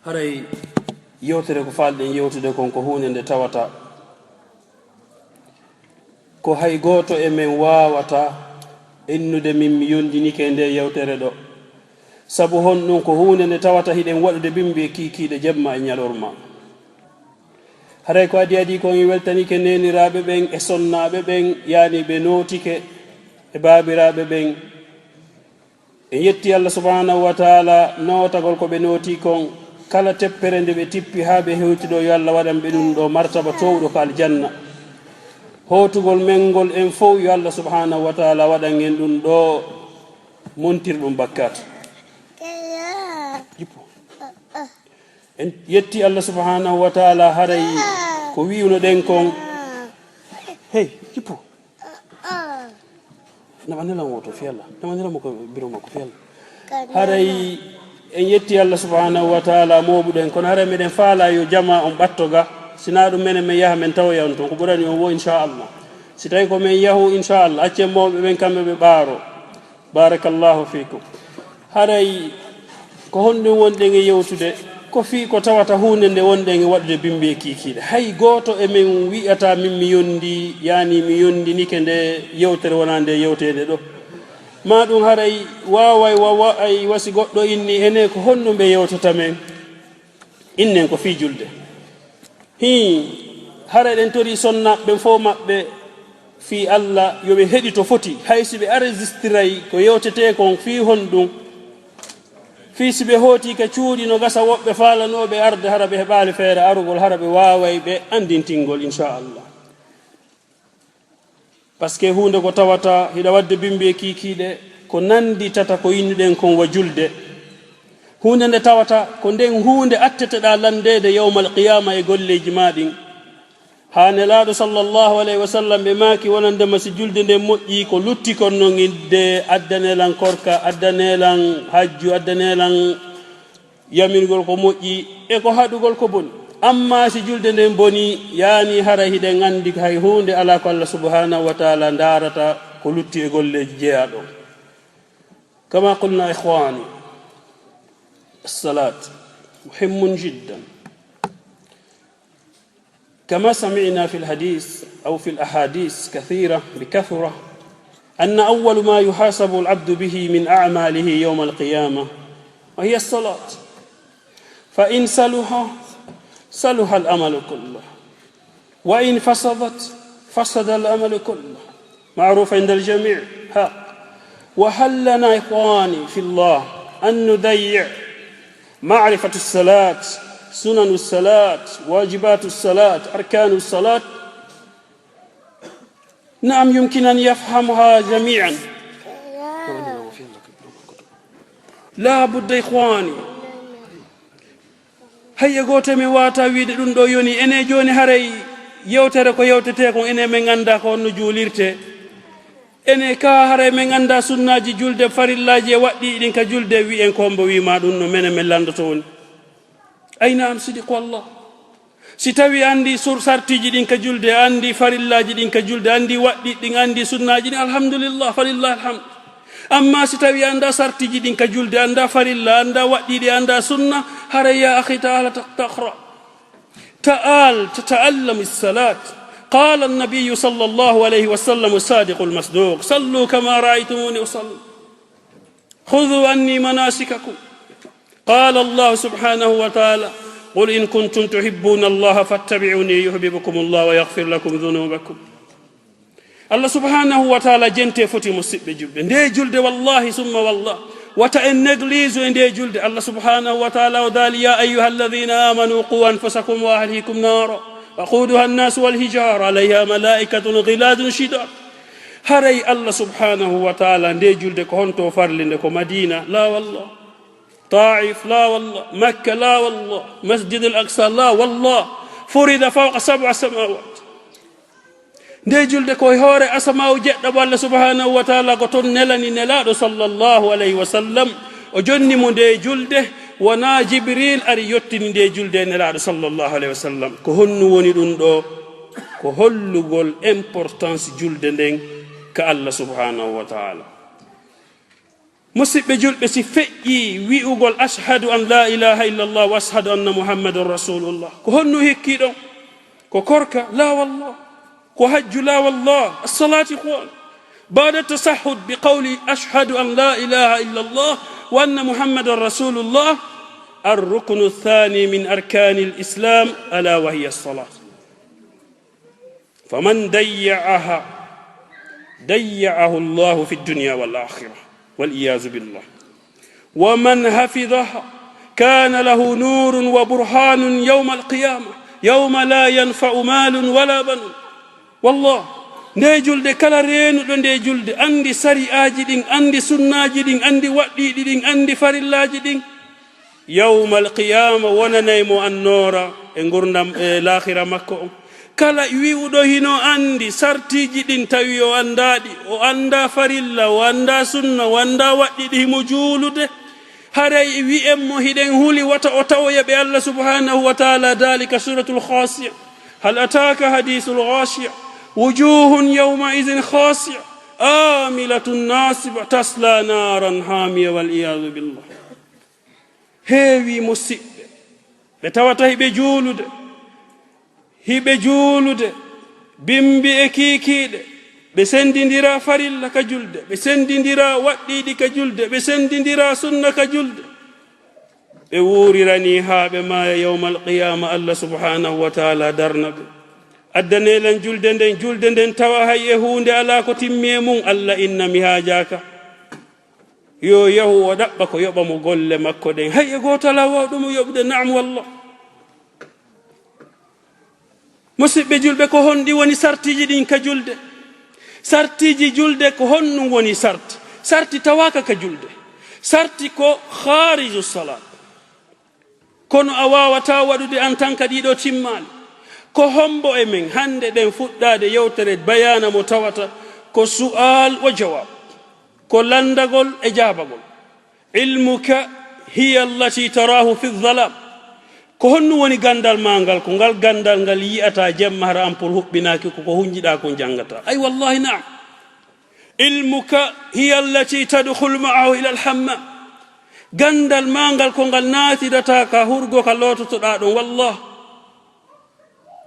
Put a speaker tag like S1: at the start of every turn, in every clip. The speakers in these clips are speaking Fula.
S1: haray yewtere ko falɗen yewtude kon ko hunde nde tawata ko hay goto e men wawata ennude min mi yondinike nde yewtere ɗo sabu hon ɗum ko hunde nde tawata hiɗen waɗude bimbi kikiɗe jemma e ñalorma haray ko adi kon weltanike neniraɓe ɓen e sonnaɓe ɓen yani ɓe notike e babiraɓe ɓen en yetti Allah subhanahu wa taala notagol ko ɓe noti kon kala teppere nde ɓe tippi ha ɓe hewtiɗo yo Allah waɗan ɓe ɗum ɗo martaba towɗo ko aljanna hotugol men ngol en fof yo Allah subhanahu wa taala waɗan en ɗum ɗo montir ɗum bakkat en yetti Allah subhanahu wa taala haray ko wiwno ɗen kon hey jippo naɓanilan woto fiyalla naɓanilamo ko biro makko fiyalla haray en yetti Allah subhanahu wa taala moɓuɗen kono haray meɗen faala yo jama on ɓattoga sina ɗum menen min yaha min tawoya on toon ko ɓurani on wo inchallah si tawi ko min yahu inchallah accen mawɓe ɓen kamɓe ɓe ɓaaro barakallahu fikum haray ko honɗum wonɗen e yewtude ko fi ko tawata hunde nde wonɗen e waɗude bimbi kikiɗe hay goto e min wi'ata min mi yondi yani mi yondinike nde yewtere wona nde yewtede ɗo ma ɗum haray waway ay wasi goɗɗo inni ene ko honɗum ɓe yewtata men innen ko fi julde haray ɗen tori sonnaɓe fof maɓɓe fi Allah yoɓe heɗi to foti haysi ɓe enregistiray ko yewtete kon fi honɗum fi si ɓe hooti ka cuuɗi no gasa woɓɓe faalanoɓe arde hara ɓe heɓaali feere arugol hara ɓe waaway ɓe andintingol inchallah par ce que hunde ko tawata hiɗa wadde bimbi e kiikiiɗe ko nandi tata ko yinnuɗen kon wa julde hunde nde tawata ko nden hunde atteteɗa landede yawmal qiyama e golleji ma ɗin ha nelaɗo sallllahu alayhi wa sallam ɓe maaki wonandema si julde nde moƴƴi ko lutti kon no idde addanelan korka addanelan hajju addanelan yamirgol ko moƴƴi e ko haɗugol ko boni amma si julde nden boni yani hara hiɗen andi hay hunde ala ko Allah subhanahu wa taala darata ko lutti e golleji jeeyaɗo kama qulna ikhwani الصلاة مهم جدا كما سمعنا في الحديث أو في الأحاديث كثيرة بكثرة أن أول ما يحاسب العبد به من أعماله يوم القيامة وهي الصلاة فإن صلح الأمل كله وإن فسد الأمل كله معروف عند الجميع وهل لنا إخواني في الله أن نضيع معرفة الصلاة سنن الصلاة واجبات الصلاة أركان الصلاة نعم يمكن أن يفهمها جميعا لا بد إخواني هيا قوتي من واتا ويد دون دو يوني إني جوني هري يوتر كو يوتتكو إني من غندا كو نجوليرتي ene ka hare men anda sunnaji julde farillaji e waddi din ka julde wi en kombo wi ma dum no menen men landoto woni ayna am sidi ko Allah si tawi andi sur sartiji din ka julde andi farillaji din ka julde andi waddi din andi sunnaji din alhamdulillah falillahi alhamd amma si tawi anda sartiji din ka julde anda farilla anda waddi di anda sunna hare ya akhi ta'ala taqra ta'al tata'allam as-salat قال النبي صلى الله عليه وسلم الصادق المصدوق صلوا كما رأيتموني أصلي خذوا عني مناسككم قال الله سبحانه وتعالى قل إن كنتم تحبون الله فاتبعوني يحببكم الله ويغفر لكم ذنوبكم الله سبحانه وتعالى جنتي فتي مسيب جلد ندي جلد والله ثم والله وتأن نجليز ندي جلد الله سبحانه وتعالى ودال يا أيها الذين آمنوا قوا أنفسكم وأهليكم نارا وقودها الناس والهجار عليها ملائكة غلاظ شداد هري الله سبحانه وتعالى ندي جلد كونتو فرلندكو مدينة لا والله طائف لا والله مكة لا والله مسجد الأقصى لا والله فرض فوق 7 سماوات ندي جلد كو هوري أسماء جد الله سبحانه وتعالى قطن نلني نلاد صلى الله عليه وسلم وجني مندي جلده wana jibril ari yottini nde julde nelaɗo sallllahu alayhi wa sallam ko honnu woni ɗum ɗo ko hollugol importance julde nden ka Allah subhanahu wa taala musidɓe julɓe si feƴƴi wi'ugol ashhadu an la ilaha illallah wa ashhadu anna muhammadun rasulullah ko honno hekkiɗon ko korka la wallah ko hajju la wallah assalati khwan بعد التشهد بقول أشهد أن لا إله إلا الله وأن محمد رسول الله الركن الثاني من أركان الإسلام ألا وهي الصلاة فمن ضيعها ضيعه الله في الدنيا والآخرة والعياذ بالله ومن حفظها كان له نور وبرهان يوم القيامة يوم لا ينفع مال ولا بنون والله nde julde kala reenuɗo nde julde andi sari'aji ɗin andi sunnaji ɗin andi waɗɗiɗi ɗin andi farillaji ɗin yawma alqiyama wonanaymo annora e gurdam e lahira makko on kala wi'uɗo hino andi sartiji ɗin tawi o andaɗi o anda farilla o anda sunna o anda waɗɗiɗi himo juulude haray wi'enmo hiɗen huli wata o tawoya ɓe allah subhanahu wa taala dalika suratul khasiya hal ataka hadisul ghashiya وجوه يومئذ خاشعة آملة ناصبة تصلى نارا حامية والعياذ بالله heewi musidɓe ɓe tawata hiɓe juulude bimbi e kiikiiɗe ɓe sendindira farilla ka julde ɓe sendindira waɗɗiɗi ka julde ɓe sendindira sunna ka julde ɓe wuurirani haa ɓe maaya yawma alqiyama allah subhanahu wa taala darna ɓe addanelan julde nden tawa hay e hunde ala ko timmi e mum allah inna mi haajaka yo yahu o ɗaɓɓa ko yoɓa mo golle makko ɗen hay e goto ala wawɗumo yoɓde naam wallah musidɓe julɓe ko honɗi woni sartiji ɗin ka julde sartiji julde ko honɗum woni sarti tawaka ka julde sarti ko khariju salat kono a wawata waɗude en tan ka ɗiɗo timmali ko hombo e men hande ɗen fuɗɗade yewtere bayana mo tawata ko su'al wa jawab ko landagol e jabagol ilmuka hiya allati tarahu fi dhalam ko honno woni gandal mangal ko ngal gandal ngal yi'ata jemma har ampol hubbinaki ko hunjiɗa ko jangata ay wallahi na'am ilmuka hiya allati tadkhulu ma'ahu ila al-hammam gandal mangal ko ngal natidata ka hurgo ka lototoɗa ɗon wallah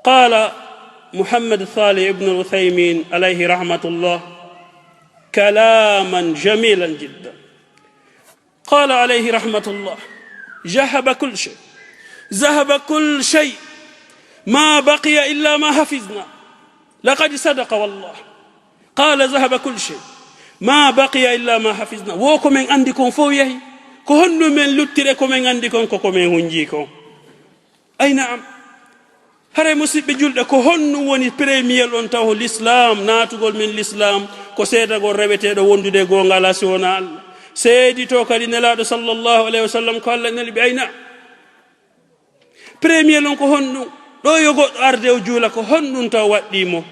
S1: قال محمد صالح بن العثيمين عليه رحمة الله كلاما جميلا جدا قال عليه رحمة الله ذهب كل شيء ما بقي إلا ما حفظنا لقد صدق والله قال ذهب كل شيء ما بقي إلا ما حفظنا وكم من عندكم فويه كهن من لتركم من عندكم كم من هنجيكم أي نعم hare musidɓe julɗe ko honno woni premier on taw l'islam natugol min l'islam ko seedagol reweteɗo wondude gongal ala siwona allah seedi to kadi nelaɗo sallllahu alayhi wa sallam ko allah neli ɓe ayna premier on ko honɗum ɗo yo goɗɗo arde o juula ko honɗum taw waɗɗimo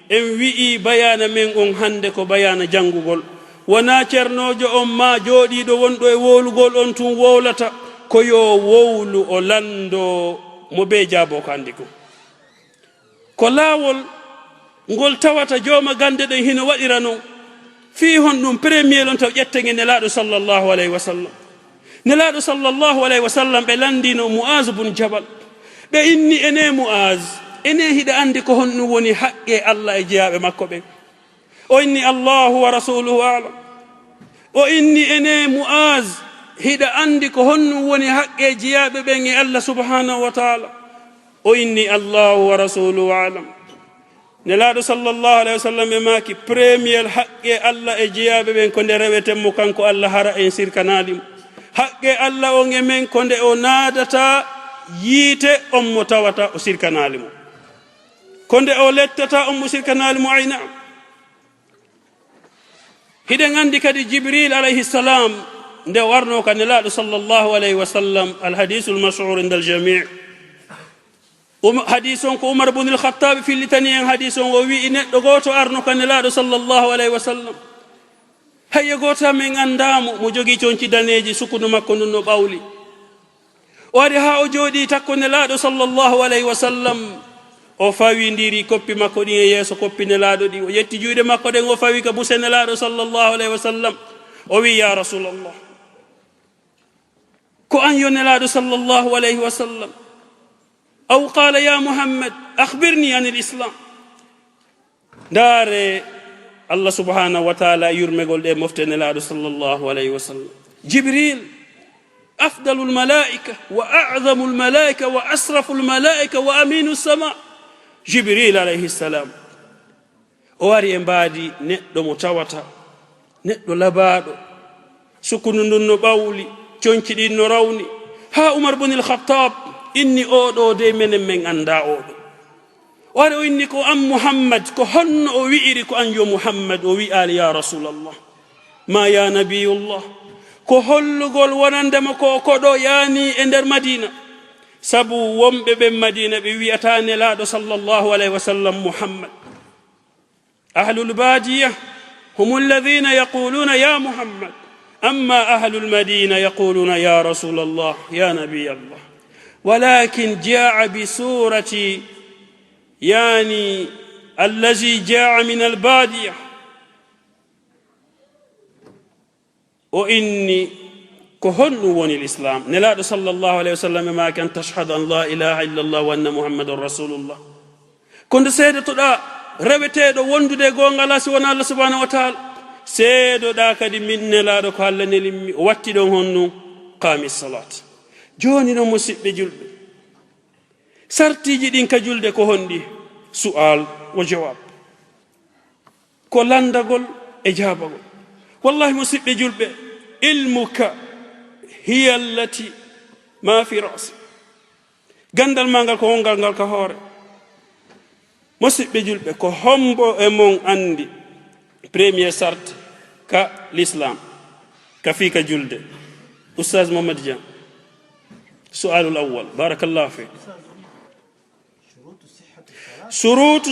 S1: en wi'i bayana men on hande ko bayana janngugol wona ceernojo on ma jooɗiɗo wonɗo e wowlugol on tun wowlata ko yo wowlu o lando mo be jaabo ko andi ko ko laawol ngol tawata jooma gande ɗen hino waɗira noon fii hon ɗum premier on taw ƴettege nelaaɗo sallllahu alayhi wa sallam nelaaɗo sallllahu alayhi wa sallam ɓe landino mu'az bun jabal ɓe inni ene mu'az ene hiɗa andi ko honɗum woni haqqe allah e jeyaɓe makko ɓen o inni allahu wa rasuluhu alam o inni ene mu'az hiɗa andi ko honɗum woni haqqe jeyaɓe ɓen e allah subhanahu wa taala o inni allahu wa rasuluhu alam nelaaɗo sallllahu alayhi wa sallam e maaki premier haqqe allah e jeyaɓe ɓen ko nde rewetenmo kanko allah hara en sirkanalimo haqqe allah on e men ko nde o naadata yiite on mo tawata o sirkanalimo ko nde o lettata on mo sirkanalimo ayna hiɗen andi kadi jibril alayhi salam nde warno ka nelaaɗo sallllahu alayhi wa sallam alhadisu lmashhur inda aljami' hadis on ko umar bun al-khattab fillitani en hadis on o wi neɗɗo goto arno ka nelaaɗo sallllahu alayhi wa sallam hayye goto men andamo mo jogii conci daneji sukudu makko ndun no ɓawli o ari ha o jooɗi takko nelaaɗo sallllahu alayhi wa sallam o fawidiri koppi makko ɗin e yeeso koppi nelaaɗo ɗi o yetti juuɗe makko ɗen o fawi ka buse nelaaɗo sallllahu alayhi wa sallam o wi ya rasulallah ko an yo nelaɗo sallllahu alayhi wa sallam aw qala ya muhammad akhbirni an l'islam ndaare allah subhanahu wa taala yurmegol ɗe mofte nelaɗo sallllahu alayhi wa sallam jibril afdalu lmalaika wa a'zamu lmalaika wa asrafu lmalaika wa aminu sama jibril alayhi salam o wari e mbaadi neɗɗo mo tawata neɗɗo labaɗo sukunu ndun no ɓawli conci ɗin no rawni ha umar bun al-khattab inni oɗo de menen men anda oɗo o wari o inni ko an muhammad ko honno o wi'iri ko an yo muhammad o wi'ali ya rasulallah ma ya nabiyullah ko hollugol wonandema ko koɗo yani e nder madina sabu wonɓe ɓen madina ɓe wi'ata nelaɗo sallllahu alayhi wa sallam muhammad ahlul badiya hum alladhina yaquluna ya muhammad amma ahlul madina yaquluna ya rasulallah ya nabiy allah walakin jaa bisurati يعني الذي جاء من البادية وإني كهن وني الإسلام نلا صلى الله عليه وسلم ما كان تشهد أن لا إله إلا الله وأن محمد رسول الله كنت سيدة دا ربتي دو وندو دي غونغ الله سبحانه الله سبحانه وتعالى سيدة دا كدي من نلا دو كهلا نلمي واتي دو هنو قام الصلاة جوني نو مسيب جلد sartiji ɗin ka julde ko honɗi su'al wa jawab ko landagol e jabagol wallahi musidɓe julɓe ilmuka hiya allati ma fi rasi gandal ma ngal ko wongal ngal ka hoore musidɓe julɓe ko hombo e mon andi premier sarte ka l'islam ka fi ka julde ustaz mohamad dian su'alul awwal barakallahu fik شروط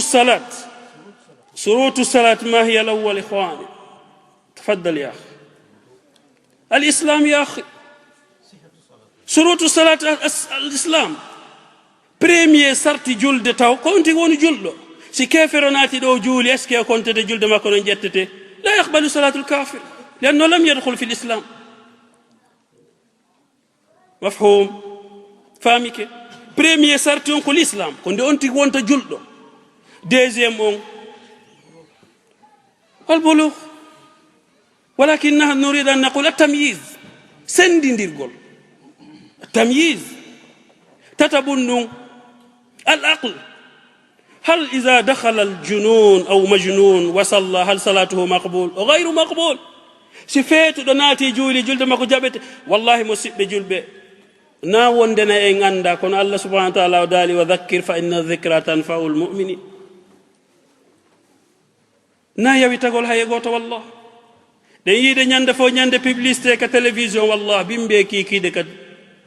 S1: الصلاة ما هي الأول إخواني تفضل يا أخي الإسلام يا أخي شروط الصلاة الإسلام بريمير سرتي جلد تاو كونتي وون جلد سي كافر ناتي دو جولي اسكي كنت جلد ما كون جتتي لا يقبل صلاة الكافر لأنه لم يدخل في الإسلام مفهوم فامك بريمير سرتي اون كو الإسلام كون دي اونتي وونتا جلد deuxième البلوغ ولكن نحن نريد أن نقول التمييز سندينديرغول التمييز تتبنى العقل هل إذا دخل الجنون أو مجنون وصلى هل صلاته مقبول أو غير مقبول سفيت دوناتي جولي جلد ماكو جابت والله مسيب جلبه نا وندنا إن عندك كون الله سبحانه وتعالى دالي وذكر فإن الذكرى تنفع المؤمنين na yawitagol hay goto wallah den yiide nyande fo nyande publicité ka télévision wallah bimbe kikide ka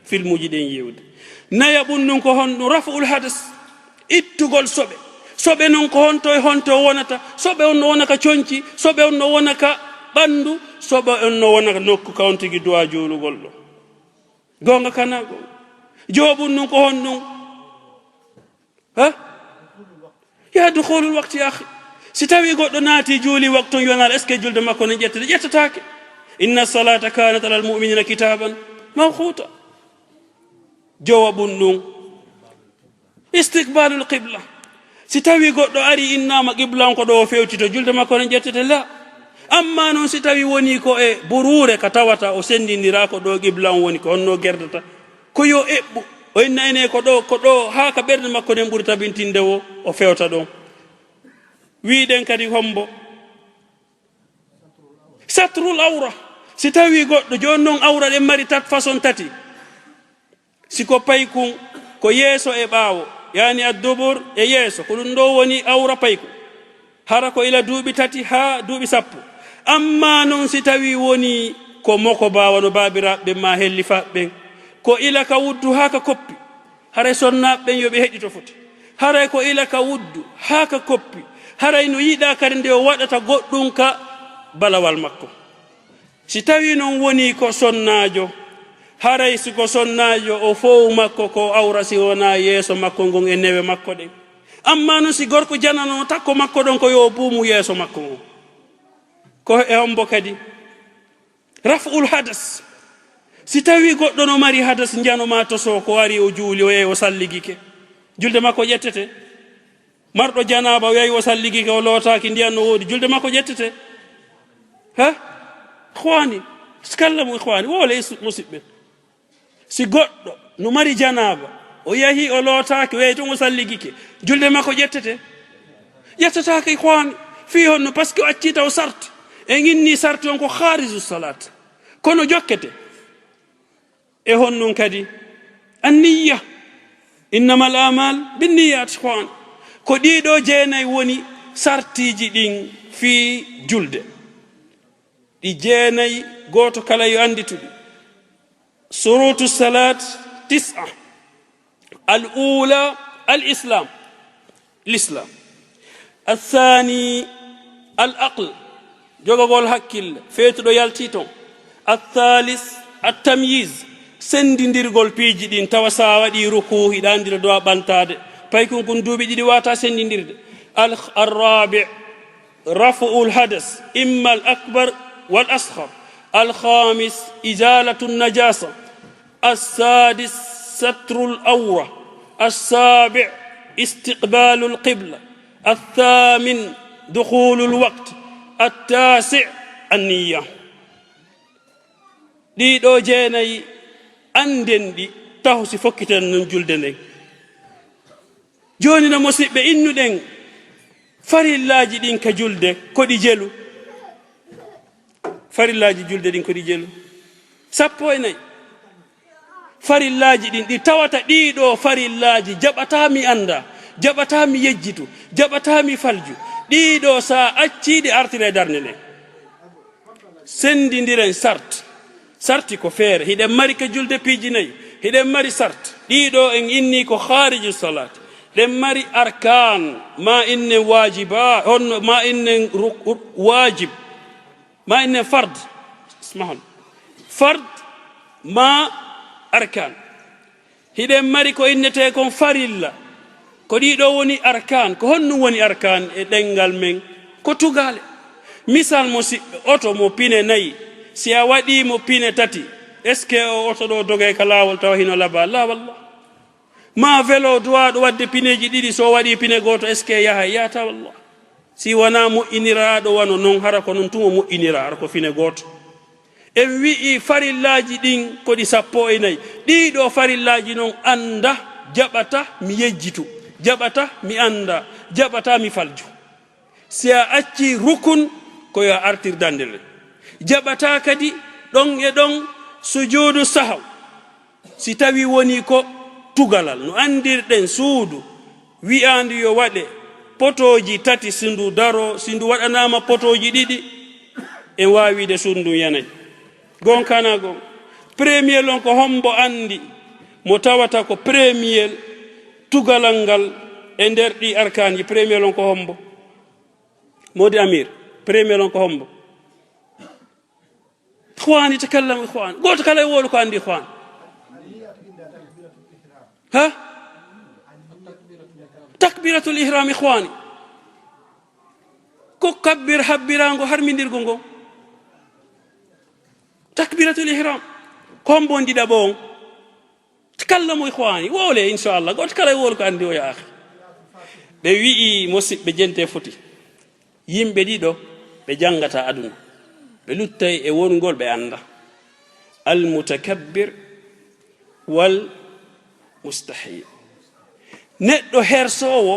S1: filmuji den yewde naya bunnun ko honno raful hadas ittugol sobe non ko honto wonata sobe on no wonaka cionci sobe on no wonaka bandu sobe on no wonaka nokku kawntigi duwa joolugol do gonga kanago jobun nun ko honno ha ya dukhulul waqti ya akhi si tawi goddo naati juuli waktu yonal est ce que julde makko ne jettataake inna salata kanat alal mu'minina kitaban mawquta jawabun nun istiqbalul qibla si tawi goddo ari innama qiblan ko do fewti to julde makko ne jettete la amma non si tawi woni ko e burure ka tawata o sendindira ko do qiblan woni ko onno gerdata ko yo ebbu o inna ene ko do ha ka berde makko den burta bintinde o fewta don wiiden kadi hombo satrul awra si tawi goddo jon non awra den mari tat façon tati siko paykun ko yeso e baawo yani ad-dubur e yeso ko dum do woni awra payku hara ko ila duubi tati ha duubi sappo amma non si tawi woni ko moko baawano babiraɓe ma hellifa ben ko ila ka wuddu ha ka koppi hara sonnaɓe yobe heddi to foti hara ko ila ka wuddu ha ka koppi haray no yiɗa kadi nde o waɗata goɗɗum ka balawal makko si tawi noon woni ko sonnajo haray siko sonnajo o fow makko ko awra si wona yeeso makko ngon e newe makko ɗen amma noon si gorko janano takko makko ɗon ko yo buumu yeeso makko ngon ko e hombo kadi raf'ul hadas si tawi goɗɗo no mari hadas janoma to so ko wari o juuli o yehi o salligike julde makko ƴettete marɗo janaba o yehi o salligike o lootaki ndiyan no woodi julde makko ƴettete ha ihwani skallamu ihwani wole musidɓe si goɗɗo no mari janaba o yehi o lootaki o yehi ton o salligike julde makko ƴettete ƴettatake ihwani fi honno par ce que o acci taw sarti en inni sarti on ko khariju salat kono jokkete e honnon kadi anniya innama al amal binniyat ihwan ko ɗiɗo jeenayi woni sartiji ɗin fi julde ɗi jeenayi goto kala yo andituɗi surutu salat 9 al ula al islam l'islam الثاني العقل jogogol hakkille feetuɗo yalti ton الثالث التمييز sendindirgol piiji ɗin tawa sa waɗi ruku hiɗa andira dowa ɓantade pay kon kon duuɓi ɗiɗi wata sendindirde الرابع رفع الحدث إما الأكبر والأصغر الخامس إزالة النجاسة السادس ستر الأورة السابع استقبال القبلة الثامن دخول الوقت التاسع النية دي دو جيناي anden ɗi taw si fokkiten non julde nden joni no musidɓe innuɗen farillaji ɗin ka julde koɗi jelu farillaji julde ɗin koɗi jelu 14 farillaji ɗin ɗi tawata ɗiɗo farillaji jaɓata mi anda jaɓata mi yejjitu jaɓata mi falju ɗiɗo sa acciɗi artire darde nden sendidiren sarti ko feere hiɗen mari ko julde piiji nayyi hiɗen mari sarti ɗiɗo en inni ko khariju salat ɗen mari arkan ma innen wajiba honno ma innen wajib ma innen fard ismahon fard ma arkan hiɗen mari ko innete kon farilla ko ɗiɗo woni arkan ko honno woni arkan e ɗengal men ko tugale misal mo siɓɓe oto mo pine nayyi si a waɗi mo pine tati est ce que o oto ɗo doge ka lawol tawa hino laba la wallah ma vélo duwaɗo wadde pineji ɗiɗi so waɗi pine goto est ce que yaha yata wallah si wona moƴƴiniraɗo wano noon hara ko noon tumo moƴƴinira hara ko fine goto en wi'i farillaji ɗin koɗi 14 ɗiɗo farillaji noon anda jaɓata mi yejjitu jaɓata mi anda jaɓata mi falju si a acci rukun koyo a artir dandere jaɓata kadi ɗon e ɗon sujudu sahaw si tawi woni ko tugalal no andirɗen suudu wi'andu yo waɗe potoji tati sindu daro sindu waɗanama potoji ɗiɗi en wawide sundu yanayi gonkana gon premier on ko hombo andi mo tawata ko premier tugalal ngal e nder ɗi arkanji premier on ko hombo modi amir premier on ko hombo إخواني تكلم إخوان قلت كلا يقولوا كان دي إخوان ها تكبيرة الإحرام إخواني كبر حبرانغو هرمين ديرغونغو تكبيرة الإحرام كم بوندي دابون تكلموا إخواني وولي إن شاء الله قلت كلا يقولوا كان دي يا أخي بيوي موسيقى بجنتي فوتي يم بديدو بجانغتا أدونا بلوتاي e wongol be anda al mutakabbir wal mustahil neddo hersowo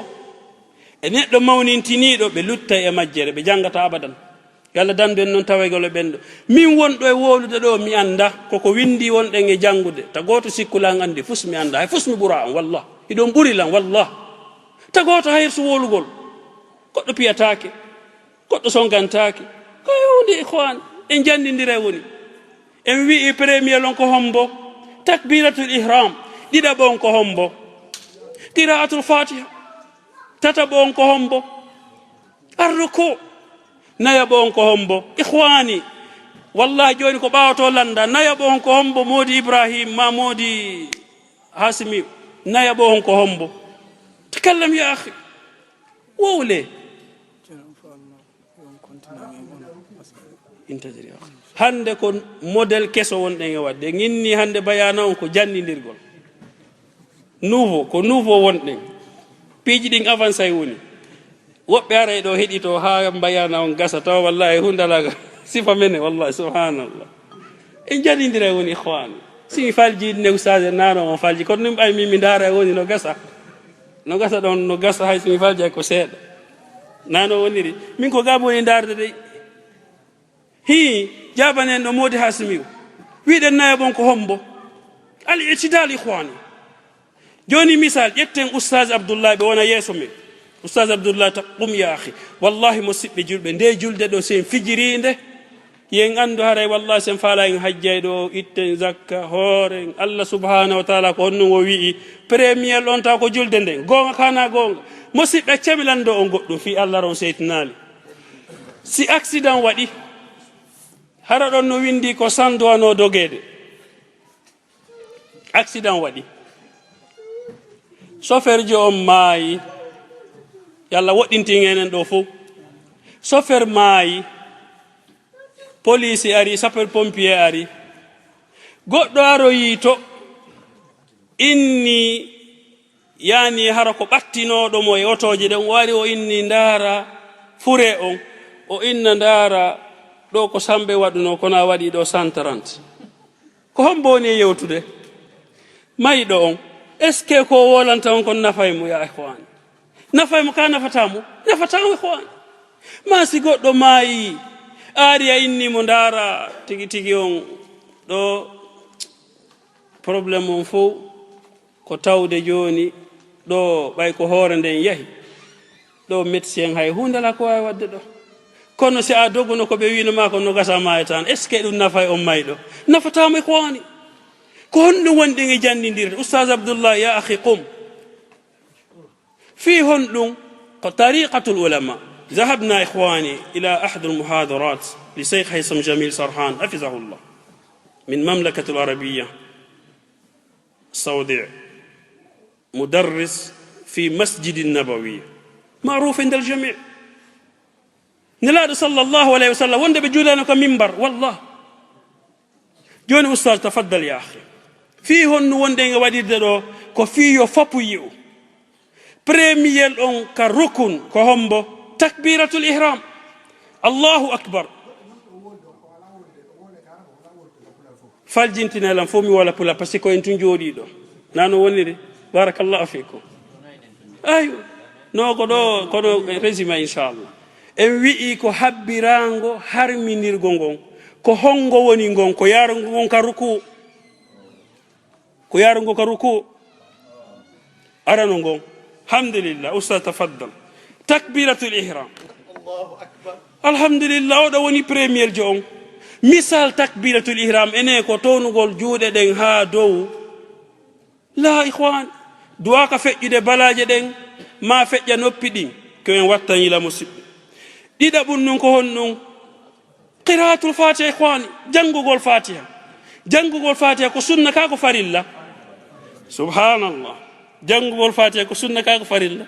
S1: e neddo mawnintinido be luttay e majjere be jangata abadan yalla danben non tawegol bendo min wondo e wolude do mi anda koko windi wonden e jangude ta goto sikkula andi fus mi anda hay fus mi bura an wallah idon buri lan wallah ta goto hayso wolugol goddo piyataake goddo songantaake kayundi ikhwan en jandindire woni en wi premier lon ko hombo takbiratul ihram dida bon ko hombo qira'atul fatiha tata bon ko hombo arruku naya bon ko hombo ikhwani wallahi joni ko baawato landa naya bon ko hombo modi ibrahim ma modi hasimi naya bon ko hombo takallam ya akhi wole انتظر يا أخي hande ko model keso wonɗen e wadde ginni hande bayana on ko jannidirgol nouveau ko nouveau wonɗen piiji ɗin avancé woni woɓɓe ara ɗo heɗito ha bayana on gasa taw wallahi hundalaga sifa mene wallahi subhanallah en janidira woni ihwan simi falji ne ustage nano on falji kono nim ɓay mimi daara woni no gasa ɗon no gasa hay simi falji ko seeɗa nano woniri min ko gam woni darde de hi jabanen ɗo modi hasimiw wiɗen nayo bon ko hombo al itidal ihwani joni misal ƴetten oustage abdoullah ɓe wona yeeso men oustage abdoullah taqum ya akhi wallahi musidɓe julɓe nde julde ɗo sen fijirinde yen andu haray wallahi sen faala en hajjay ɗo itten zakka hooren allah subhanahu wa taala ko honno o wi'i premier on taw ko julde nden gonga kana gonga musidɓe cemilan ɗo on goɗɗum fi allah ron seytinali si accident waɗi hara ɗon no windi ko sanduwano doguede accident waɗi chauffeur ji on maayi yalla woɗɗintin enen ɗo fof chauffeur maayi police ari sapeur pompier ari goɗɗo aroyi to inni yani hara ko ɓattinoɗomo e otoje ɗen wari o inni ndaara fure on o inna ndaara ɗo ko sambe waɗuno kono a waɗi ɗo 130 ko hombo woni e yewtude mayiɗo on est ce que ko wolanta on kon nafaymo ya ihwan nafaymo ka nafatamo ihwan ma si goɗɗo maayi ari a innimo ndaara tigi tigi on ɗo probléme on fof ko tawde joni ɗo ɓay ko hoore nden yahi ɗo médecin hay hundala ko wawi wadde ɗo kono si a doguno ko ɓe winoma ko no gasa maayi tan est ce que ɗum nafay on mayɗo nafatamo ihwani ko honɗum wonɗen e jandidirde oustage abdoullah ya akhi qum في هندن طريقة العلماء ذهبنا إخواني إلى أحد المحاضرات لشيخ هيثم جميل سرحان حفظه الله من مملكة العربية السعودية مدرس في مسجد النبوي معروف عند الجميع نلاد صلى الله عليه وسلم وند بجولانك منبر والله جوني أستاذ تفضل يا أخي في هن وندن وديدو كفيو فابيو premier on ka rukun ko hombo takbiratul ihram allahu akbar faljintina lam fomi wala pula parce que ko en tun jodi do nano woniri barakallahu fikum ayo no ko do résumé inchallah en wi'i ko habbirango harminirgo ngon ko hongo woni ngon ko yarango ngon ka ruku ko yarango ka ruku arano ngon الحمد لله أستاذ تفضل تكبيرة الإحرام الله أكبر الحمد لله ودوني بريمير جون مثال تكبيرة الإحرام إنه كتون قول جودة دين ها دو لا إخوان دواك فجد بلاج دين ما فجد نوبي دين كوين واتن إلى مصيب إذا بنون كهنون قراءة الفاتحة إخواني جنگو قول فاتحة جنگو قول فاتحة كسنة كاكو فريلا سبحان الله jangugol fatiha ko sunna ka ko farilla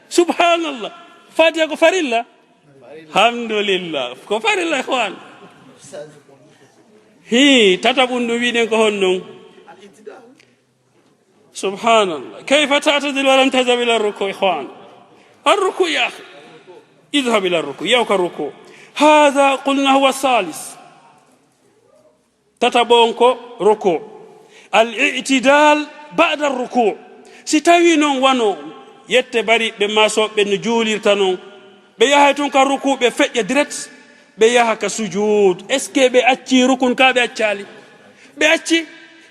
S1: subhanallah fatiha ko farilla alhamdulillah ko farilla ikhwan hi tata bundu wiiden ko honnon subhanallah kayfa ta'tadil wa lam tazab ila ruku ikhwan الركوع يا اخي اذهب الى الركوع يوك الركوع هذا قلنا هو الثالث تتبونكو ركوع الاعتدال بعد الركوع ستاوي نون وانو يتبري بما سو بن جولير تانون بيهاتون كركوع بفجه دريت بيها كسجود اسكي بي اتي ركون كا بي اتشالي بي اتي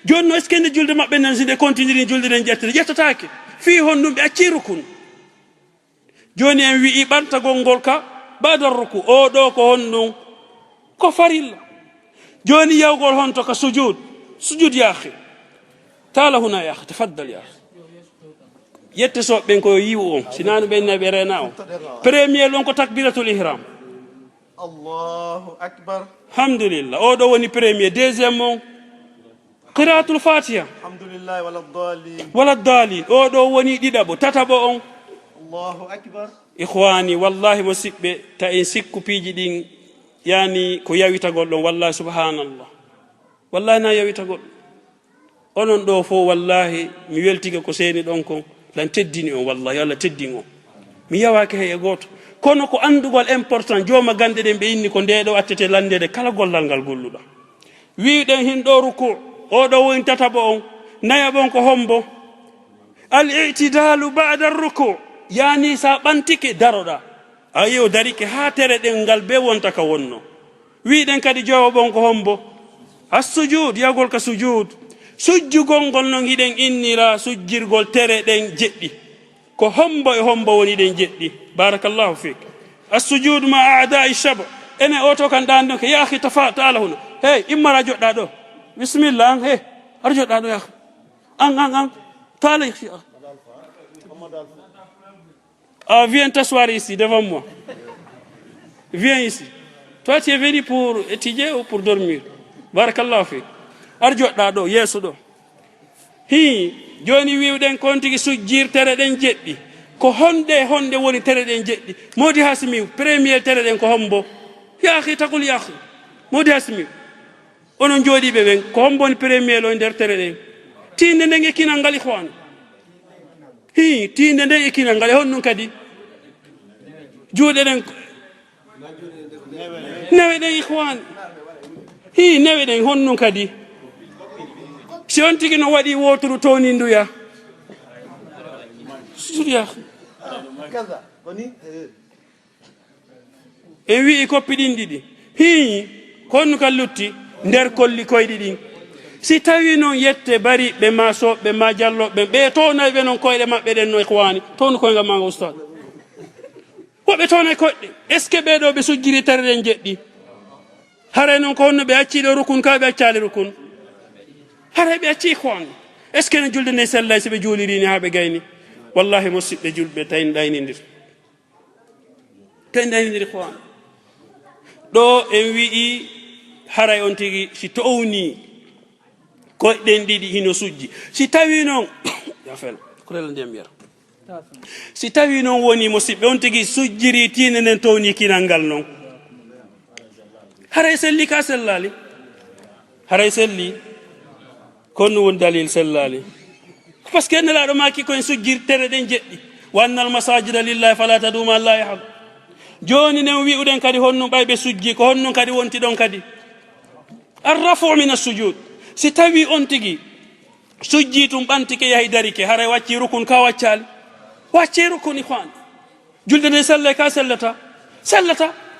S1: جونو اسكي ندي جولد مابbe nan sinde continue julde den jettataake fi honnum be acci rukun joni en wi banta gongol ka بعد الركوع او دو ko honnum ko farilla joni yawgol hon to ka sujud ya akhi تعال هنا يا أخي تفضل يا أخي يتسوق بينكو ييوم سنانو بيننا بيرناو بريمير لونكو تكبيرة الإحرام الله أكبر الحمد لله أو دو وني بريمير ديزيمون قراءة الفاتحة الحمد لله ولا الضالين أو دو وني ديدابو تتابو الله أكبر إخواني والله مسيب تأين سيكو بيجي دين yani ko yawitagol ɗon wallahi subhanallah wallahi na yawitagol onon ɗo fo wallahi mi weltike ko seeni ɗon kon lan teddini on wallahi Allah teddin on mi yawake he e goto kono ko andugol important jooma gande ɗen ɓe inni ko ndeɗo attete landede kala gollal ngal golluɗa wiɗen hin ɗo ruku oɗo woni tataɓo on nayaɓon ko hombo al itidalu bada ruku yani sa ɓantike daroɗa a yiwo darike ha tere ɗen ngal be wonta ka wonno wiɗen kadi jowaɓon ko hombo assujud yagol ka sujud sujjugol ngol non hiɗen innira sujjirgol tere ɗen jeɗɗi ko hombo e hombo woni ɗen jeɗɗi barakallahu fik assujud ma aadai shaba ene oto kan ɗan ɗon ke yaahi tafa taala huno hey immara joɗɗa ɗo bisimillah an he aɗa joɗɗa ɗo yaaha an taala viens t'asseoir ici devant moi viens ici toi tu es venu pour étudier ou pour dormir barakallahu fik aɗa joɗɗa ɗo yeeso ɗo hi joni wiwɗen kon tigui sujjir tere ɗen jeɗɗi ko honde woni tere ɗen jeɗɗi modi hasmi premier tere ɗen ko hombo yaahi taqul yaahi modi hasmi onon jooɗiɓe ɓen ko hombo woni premier lo nder tere ɗen tinde nden e kinal ngal ihwan hi tinde nden e kinal ngal e honɗum kadi juuɗe ɗen newe ɗen ihwan hi newe ɗen honɗum kadi si on tigi no waɗi woturu towninduya suya en wi'i koppi ɗin ɗiɗi hi konno kan lutti nder kolli koyɗi ɗin si tawi noon yette bariɓe ma soɓɓe ma jalloɓe ɓe townayɓe noon koyɗe maɓɓe ɗen no ihwani towno koyngal maga ustad woɓe townay koyɗe est ce que ɓeɗo ɓe sujjiri tere ɗen jeɗɗi haray noon ko honno ɓe acciɗo rukun ka ɓe accali rukun haray ɓe acci ihwan est ce que no julde nde sellay so ɓe juulirini ha ɓe gayni wallahi musidɓe julɓe tawi ɗaynidir ihwan ɗo en wi'i haray on tigi si towni koyɗen ɗiɗi hino sujji si tawi noon yafel korela ndiyam mbiyata si tawi noon woni musidɓe on tigi sujjiri tinde nden towni kinal ngal noon haray selli ka sellali haray selli kono woni dalil sellali par ce que nelaɗo maki koyen sujjir tere ɗen jeɗɗi wannal masajida lillahi fala taduma allahi ahad joni nen wi'uɗen kadi honnum ɓayɓe sujji ko honnum kadi wonti ɗon kadi arrafu min assujud si tawi on tigi sujji tum ɓantike yahi darike haray wacci rukun ka waccali wacce rukun ihwan julde nde selle ka sellata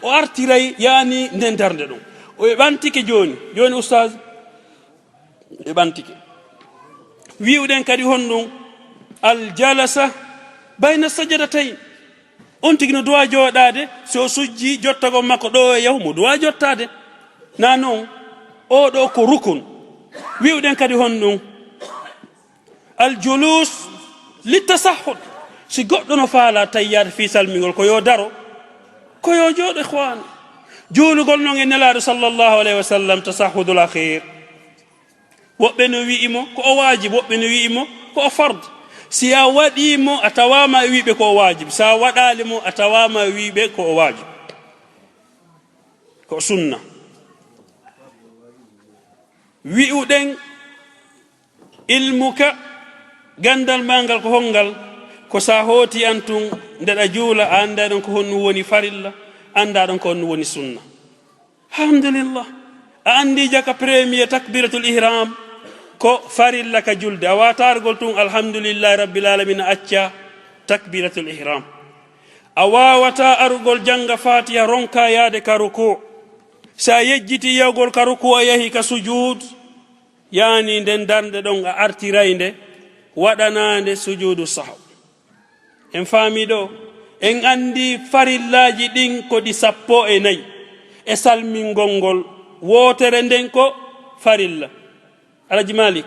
S1: o artiray yani nden darde ɗum o e ɓantike joni oustaz e ɓantike wi'uɗen kadi honɗum aljalasa bayna sajadatayn on tigi no duwa jooɗade so sujji jottagon makko ɗo e yahu mo duwa jottade na noon oɗo ko rukun wi'uɗen kadi honɗum aljulus litasahhud si goɗɗo no faala tayyade fi salmingol ko yo daro ko yo jooɗo ihwan juulugol noon e nelaɗo sallllahu alayhi wa sallam tasahhudul akhir woɓɓe no wi'imo ko o wajib woɓɓe no wi'imo ko o fard si a waɗimo a tawama e wiɓe ko o wajib sa waɗalimo a tawama e wiɓe ko o wajib ko sunna wi'uɗen ilmuka gandal ma ngal ko hongal ko sa hooti an tun ndeɗa juula a anda ɗon ko honno woni farilla anda ɗon ko honno woni sunna alhamdulillah a andi jaka premier takbiratul ihram ko farilla ka julde a watargol tun alhamdulillahi rabbil alamin a acca takbiratul ihram a wawata arugol janga fatiha ronka yaade ka ruku sa yejjiti yawgol ka ruku a yahi ka sujud yani nden darde ɗon a artirayde waɗanande sujudu sahw en faami ɗo en andi farillaji ɗin ko ɗi 14 e salmingol ngol wotere nden ko farilla alaji malik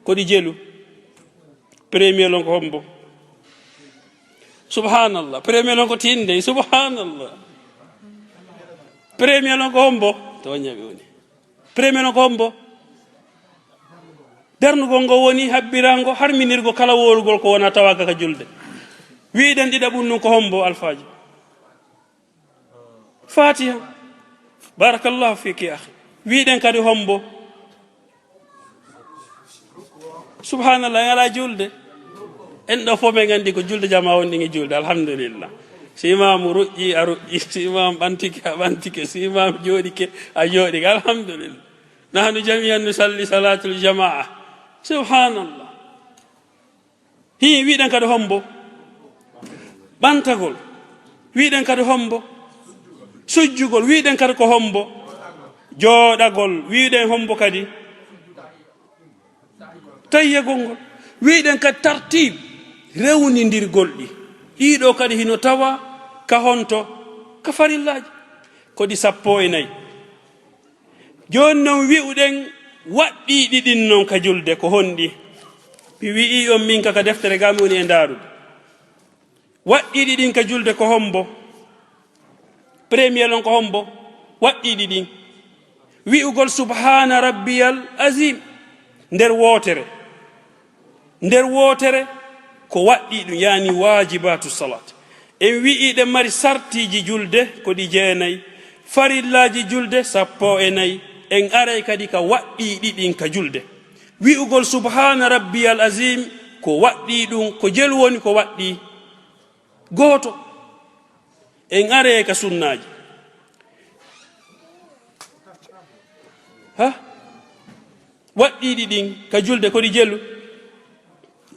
S1: ko ɗi jelu premier lon ko hombo subhanallah premier lon ko tinde subhanallah premier lon ko hombo to wañaɓe woni premier lon ko hombo darnugol ngo woni habbirango harminirgo kala worugol ko wona tawaka ka julde wiɗen ɗiɗa ɓunnum ko hombo alfaji fatiha barakallahu fiki akhi wiiden kadi hombo subhanallah en ala julde en ɗo fof men gandi ko julde jama woni ɗi julde alhamdulillah si imamu ruƴƴi a ruƴƴi si imamu ɓantike a ɓantike si imamu jooɗike a jooɗike alhamdulillah nahnu jamian nusalli salatul jamaa subhanallah hi wiɗen kadi hombo ɓantagol wiɗen kadi hombo sujjugol wiɗen kadi ko hombo jooɗagol wiɗen hombo kadi tayyegol ngol wiɗen kadi tartib rewnidirgol ɗiɗo kadi hino tawa ka honto ka farillaji kodi 14 joni noon wi'uɗen waɗɗiɗi ɗin noon ka julde ko honɗi mi wi'i on min kaka deftere ga mi woni e ndarude waɗɗiɗi ɗin ka julde ko hombo premier lon ko hombo waɗɗiɗi ɗin wi'ugol subhana rabbiyal azim nder wotere ko waɗɗi ɗum yani wajibatu salat en wi'iɗen mari sartiji julde ko ɗi 9 farillaji julde 14 en aray kadi ka waɗɗiɗi ɗin ka julde wi'ugol subhana rabbiyal azim ko waɗɗi ɗum ko jelu woni ko waɗɗi gooto en are ka sunnaji waɗɗiɗi ɗin ka julde ko ɗi jelu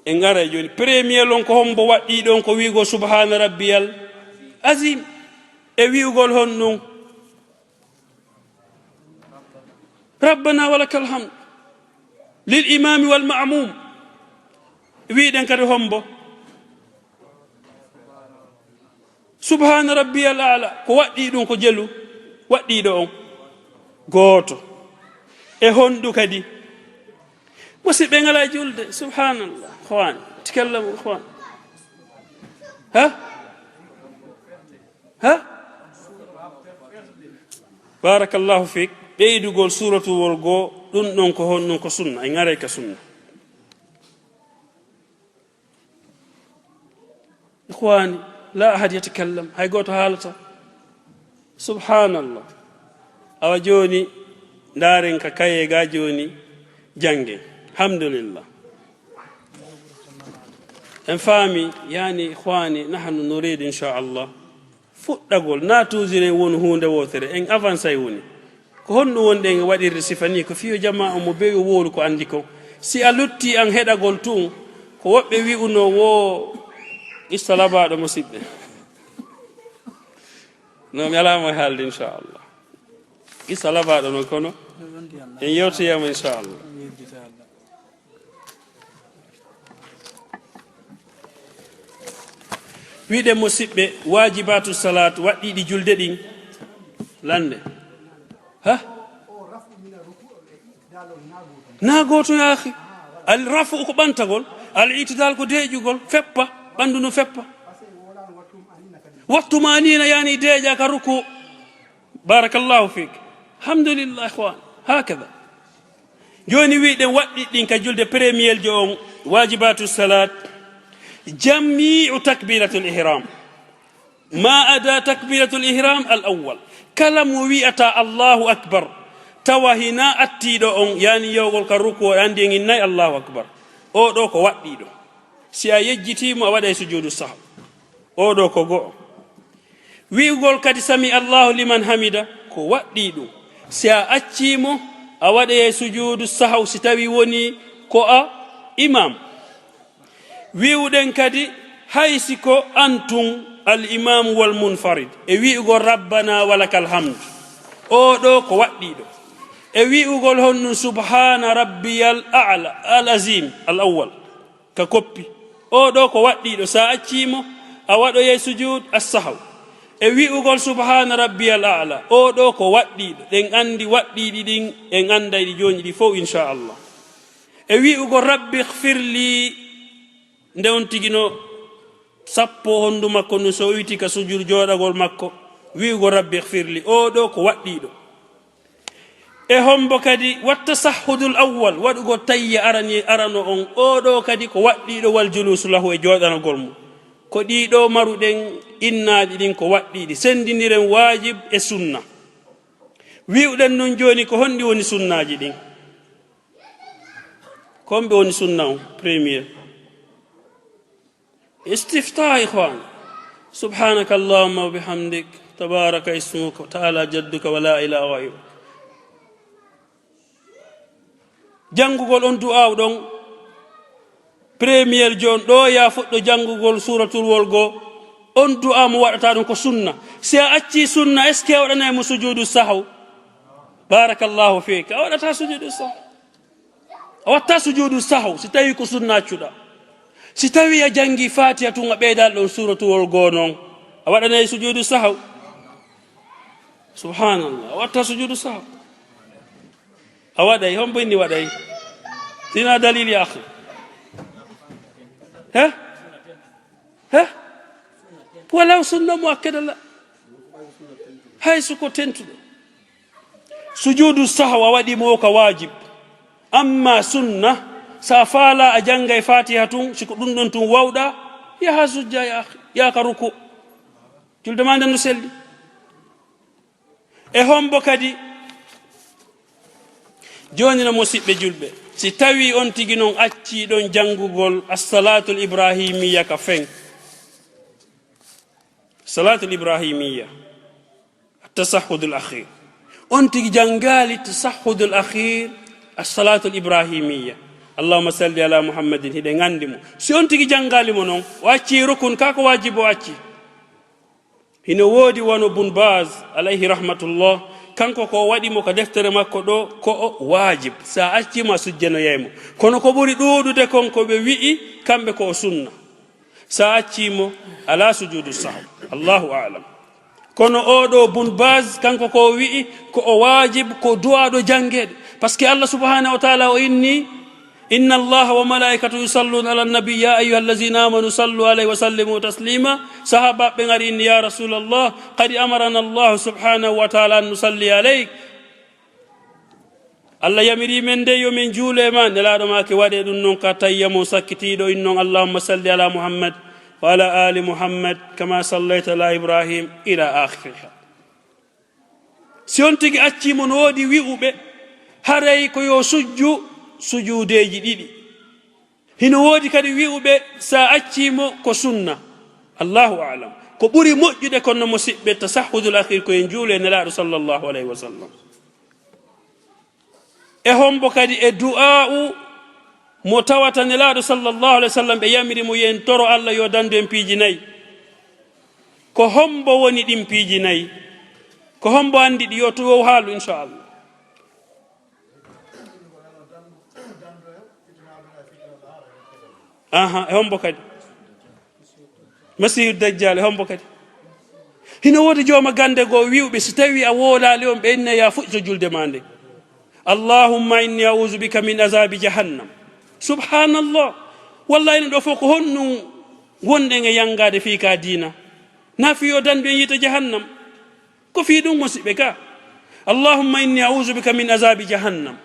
S1: en ara joni premier lon ko hombo waɗɗi ɗon ko wiigo subhana rabbiyal azim e wi'ugol honɗum rabbana walakal hamd lil imami wal ma'mum wiɗen kadi hombo subhana rabbiyal a'la ko waɗɗi ɗum ko jelu waɗɗiɗo on gooto e honɗu kadi musidɓe ngala julde subhanallah ikhwan tikallamu ikhwan barakallahu fik ɓeydugol suratugol goo ɗum ɗon ko honɗum ko sunna en aray ka sunna ikhwani la ahad yatakallam hay goto haalata subhanallah awa joni ndaren ka kaye ga joni jange alhamdulillah en faami yani ikhwani nahnu nurid inchallah fuɗɗagol natujire woni hunde wotere en avance ay woni ko honɗum wonde en waɗirde sifani ko fiyo jama o mo bewi woolu ko andi ko si a lutti an heɗagol tun ko woɓɓe wi'uno wo issa labaɗo musidɓe no mi alama haalde inchallah issa labaɗo noon kono en yewtoyama inchallah wiɗen musidɓe wajibatu salat waɗɗiɗi julde ɗin lande na goto yaahi al rafu ko ɓantagol al itidal ko deƴugol feppa ɓandu no feppa wattumanina yani deeƴa ka ruku barakallahu fik alhamdulillah ikhwan hakada joni wiɗen waɗɗiɗin ka julde premier jo on wajibatu salat جميع تكبيرة الإحرام ما أدى تكبيرة الإحرام الأول كلام ويأتا الله أكبر توهنا أتيدو يعني يوغل كروكو عندي إني الله أكبر أو دوكو واتيدو سيا يجتي ما ودا سجود السهو أو دوكو غو ويغول كدي سمي الله لمن حمده كو واتيدو سيا أتيمو أودا سجود السهو ستوي وني كو إمام wi'uɗen kadi haysi ko antum al imam wal munfarid e wi'ugol rabbana walakal hamd o ɗo ko waɗɗiɗo e wi'ugol honɗum subhana rabbiyal a'la al azim al awwal ka koppi o ɗo ko waɗɗiɗo sa accimo a waɗoye sujud as-sahw e wi'ugol subhana rabbiyal a'la o ɗo ko waɗɗiɗo ɗen andi waɗɗiɗi ɗin en andayɗi joni ɗi fof inchallah e wi'ugol rabbi ighfirli nde on tigino sappo hondu makko no so witi ka sujur joɗagol makko wi'ugo rabbi ighfirli o ɗo ko waɗɗiɗo e hombo kadi wattasahhudul awwal waɗugo tayya arano on o ɗo kadi ko waɗɗiɗo wal julusu lahu e joɗanagol mum ko ɗiɗo maruɗen innaɗi ɗin ko waɗɗiɗi sendiniren wajib e sunna wi'uɗen noon joni ko honɗi woni sunnaji ɗin komɓe woni sunna o premier istiftah ihwan subhanaka allahumma wa bihamdik tabaraka ismuka taala jadduka wa la ilaha ghayruk janngugol on du'aw ɗon premier jon ɗo ya fuɗɗo janngugol suratul wolgo on du'a mo waɗata ɗum ko sunna si a acci sunna est ce que a waɗanay mo sujudu sahw barakallahu fik a waɗata sujudu sahw a watta sujudu sahw si tawi ko sunna accuɗa si tawi a jangi fatiha tun a ɓeydal ɗon suratul wolgo noon a waɗanay sujudu sahw subhanallah a watta sujudu sahw a waɗay hombo inni waɗay sina dalil ya akhi ها ولو سنة مؤكدة لا هاي سكو تنتو سجود السهو ودي موكا واجب أما سنة سافالا أجنغي فاتحة سكو دندن وودا يا هاسجا يا أخي يا كروكو جل دمان دنو سلي هم بكدي جوننا موسيقى بجلبة si tawi on tigi non acci ɗon janngugol as-salatul ibrahimiyya ka fen salatul ibrahimiyya at-tasahhudul akhir on tigi jangali tasahhudul akhir as-salatul ibrahimiyya allahumma salli ala muhammadin hide ngandi mo si on tigi jangali mo non o acci rukun kako wajibo acci hino wodi wono bun baz alayhi rahmatullah kanko ko waɗi mo ko deftere makko ɗo ko wajib sa accima sujjanoyaymo kono ko ɓuri ɗuɗude kon ko ɓe wi'i kamɓe ko sunna sa accimo ala sujudu sahw allahu alam kono oɗo bun bas kanko ko wi'i ko o wajib ko duwaɗo jangede par ce que allah subhanahu wa taala o inni إن الله وملائكته يصلون على النبي يا أيها الذين آمنوا صلوا عليه وسلموا تسليما صحابة بنغرين يا رسول الله قد أمرنا الله سبحانه وتعالى أن نصلي عليك الله يمري من دي من جولة ما نلا رماك ودي دنون كتايا مسكتي دو إنون اللهم صل على محمد وعلى آل محمد كما صليت على إبراهيم إلى آخرها سيونتك أتي من ودي ويؤبه هرأي كيو سجو sujudeji ɗiɗi hino woodi kadi wi'uɓe sa accimo ko sunna allahu alam ko ɓuri moƴƴude kono musidɓe tasahhudul akhir koye juule nelaɗo sallllahu alayhi wa sallam e hombo kadi e du'a'u mo tawata nelaɗo sallllahu alayhi wa sallam ɓe yamiri mo yen toro allah yo dandu en piiji nayyi ko hombo woni ɗin piiji nayyi ko hombo andi ɗi yo to wow haalu inchallah aha e hombo kadi masihu dajjal e hombo kadi hino woodi jooma gande goo wiwɓe so tawi a woolali on ɓe inne ya fuɗɗito julde ma nde allahumma inni audu bika min azabi jahannam subhanallah wallahi ne ɗo fof ko honɗum gonɗen e yangade fi ka dina na fiyo dandu en yiita jahannam ko fi ɗum musidɓe ka allahumma inni audu bika min azabi jahannam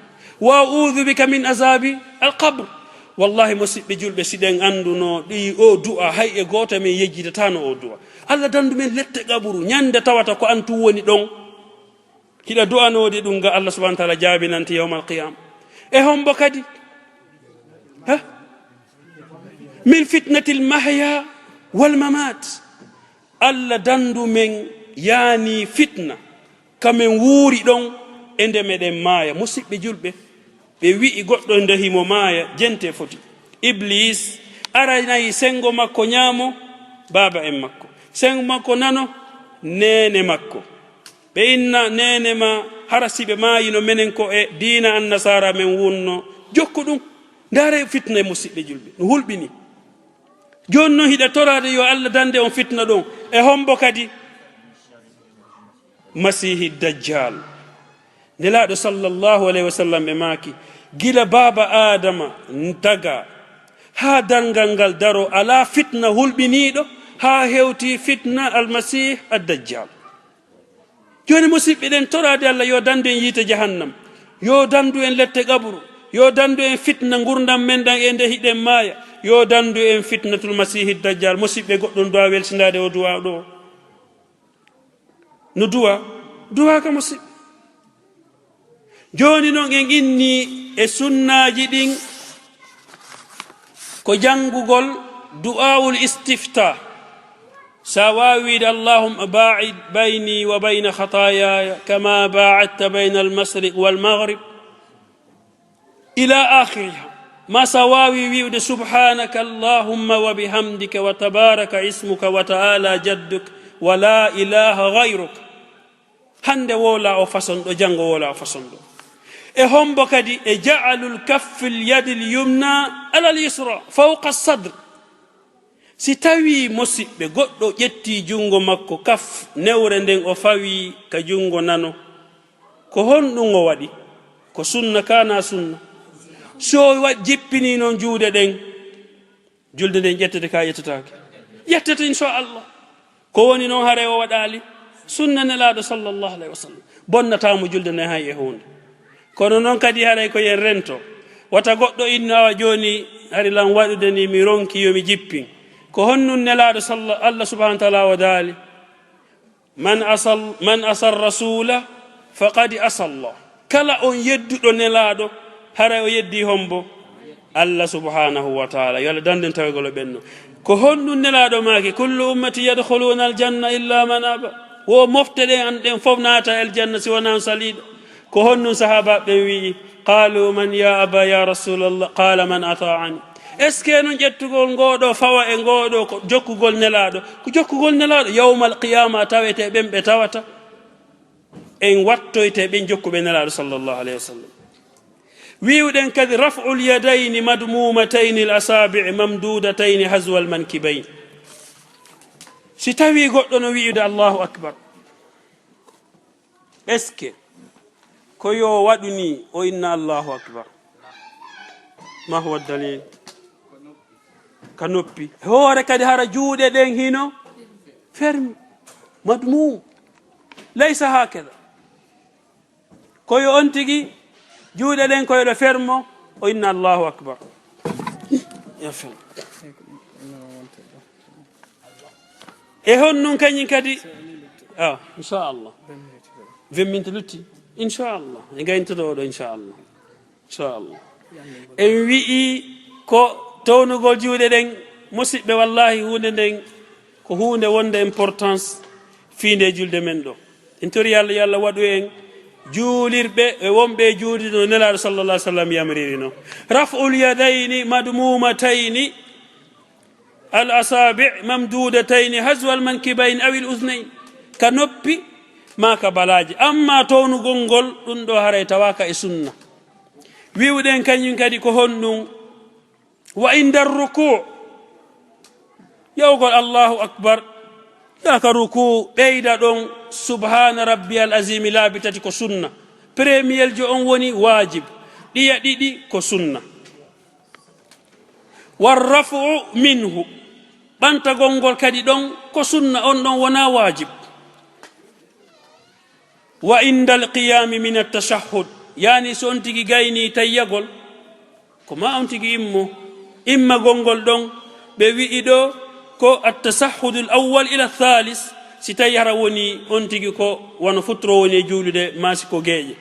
S1: wa audu bika min azabi alqabr wallahi musidɓe julɓe siɗen anduno ɗi o du'a hay e goto men yejjitatano o du'a allah dandu men lette qaburu ñande tawata ko antu woni ɗon hiɗa du'anode ɗum ga allah subahana taala jaabinante yawmal qiyama e hombo kadi min fitnati lmahya walmamat allah dandu men yaani fitna kamen wuuri ɗon e nde meɗen maaya musidɓe julɓe ɓe wi'i goɗɗo ndehimo maaya jente foti iblis aranayi sengo makko ñaamo baaba en makko sengo makko nano nene makko ɓe inna nene ma hara siɓe maayino menen ko e diina annasara men wunno jokku ɗum ndaare fitna e musidɓe julɓe no hulɓini joni noon hiɗa torade yo allah dande on fitna ɗon e hombo kadi masihi dajjal nelaɗo sallllahu alayhi wa sallam ɓe maaki gila baba adama taga ha dangal ngal daro ala fitna hulɓiniɗo ha hewti fitna almasih addajjal joni musidɓe ɗen torade allah yo dandu en yiite jahannam yo dandu en lette qabru yo dandu en fitna gurdam men ɗan e nde hiɗen maaya yo dandu en fitnatul masihi dajjal musidɓe goɗɗon duwa welsinade o duwa ɗo no duwa ka musidɓe joni noon en inni e sunnaji ɗin ko jangugol du'aul istifta sa wawide allahumma ba'id bayni wa bayna khatayaya kama ba'adta bayna almashriq walmaghrib ila akhiriha ma sa wawi wiwde subhanaka allahumma wa bihamdika wa tabaraka ismuka wa ta'ala jadduk wa la ilaha gayruk hande wola o façon ɗo janngo wola o façon ɗo e hombo kadi e ja'alul kaffi lyadi lyumna ala lyusra fawqa sadr si tawi musidɓe goɗɗo ƴetti jungo makko kaf newre nden o fawi ka jungo nano ko honɗum o waɗi ko sunna kana sunna so jippini noon juuɗe ɗen julde nden ƴettete ka ƴettetake ƴettete inchallah ko woni noon haare o waɗali sunna nelaɗo sallllahu alayhi wa sallam bonnatamo julde nden hay e hunde kono noon kadi haray ko yen rento wata goɗɗo inno awa joni hari lan waɗude ni mi ronki yomi jippin ko honnum nelaɗo allah subahana wa taala o daali man asal rasula faqad asallah kala on yedduɗo nelaɗo haray o yeddi hombo allah subhanahu wa taala yo allah danden tawegolo ɓenno ko honɗum nelaɗo maake kullu ummati yadkhuluna aljanna illa man aba wo mofte ɗen an ɗen fof naata aljanna si wona on saliɗo ko honnum sahabaɓe ɓen wii qalu man ya aba ya rasulallah qala man ata'ani est ce que noon ƴettugol ngoɗo fawa e ngoɗo ko jokkugol nelaɗo ko jokkugol nelaɗo yawmal qiyama tawete ɓen ɓe tawata en wattoyte ɓen jokkuɓe nelaɗo sallllahu alayhi wa sallam wiwɗen kadi raf'u lyadayni madmumatayni l asabi'i mamdudatayni haswa l mankibayn si tawi goɗɗo no wi'ude allahu akbar est ce que ko yo waɗu ni o inna allahu akbar ma huwa dalil ka noppi hoore kadi hara juuɗe ɗen hino fermi madmum laysa hakada koyo on tigi juuɗe ɗen koyeɗo fermo o inna allahu akbar e honnum kañum kadi inchallah 20 minutes lutti inchallah e gayntoɗo oɗo inchallah en wi'i ko townugol juuɗe ɗen musidɓe wallahi hunde nden ko hunde wonde importance fiinde julde men ɗo en tori allah yo allah waɗu en juulirɓe e wonɓe juulide nelaɗo sallallah alih sallam yamriri no raf'ul yadayni madmumatayni al asabi' mamdudatayni haswa al mankibayn aw al uznayn ka noppi ma ka balaji amma townugol ngol ɗum ɗo haray tawaka e sunna wiwɗen kañum kadi ko honɗum wa inda ruku' yawgol allahu akbar yaka ruku ɓeyda ɗon subhana rabbiyal azimi laabi tati ko sunna premier jo on woni wajib ɗiya ɗiɗi ko sunna warrafu minhu ɓantagol ngol kadi ɗon ko sunna on ɗon wona wajib wa inda alqiyami min altashahhud yani so on tigi gayni tayyagol ko ma on tigi imma gongol ɗon ɓe wi'i ɗo ko attasahhudu l awwal ila thalis si tawi hara woni on tigi ko wono futuro woni e juulude masi ko geeƴe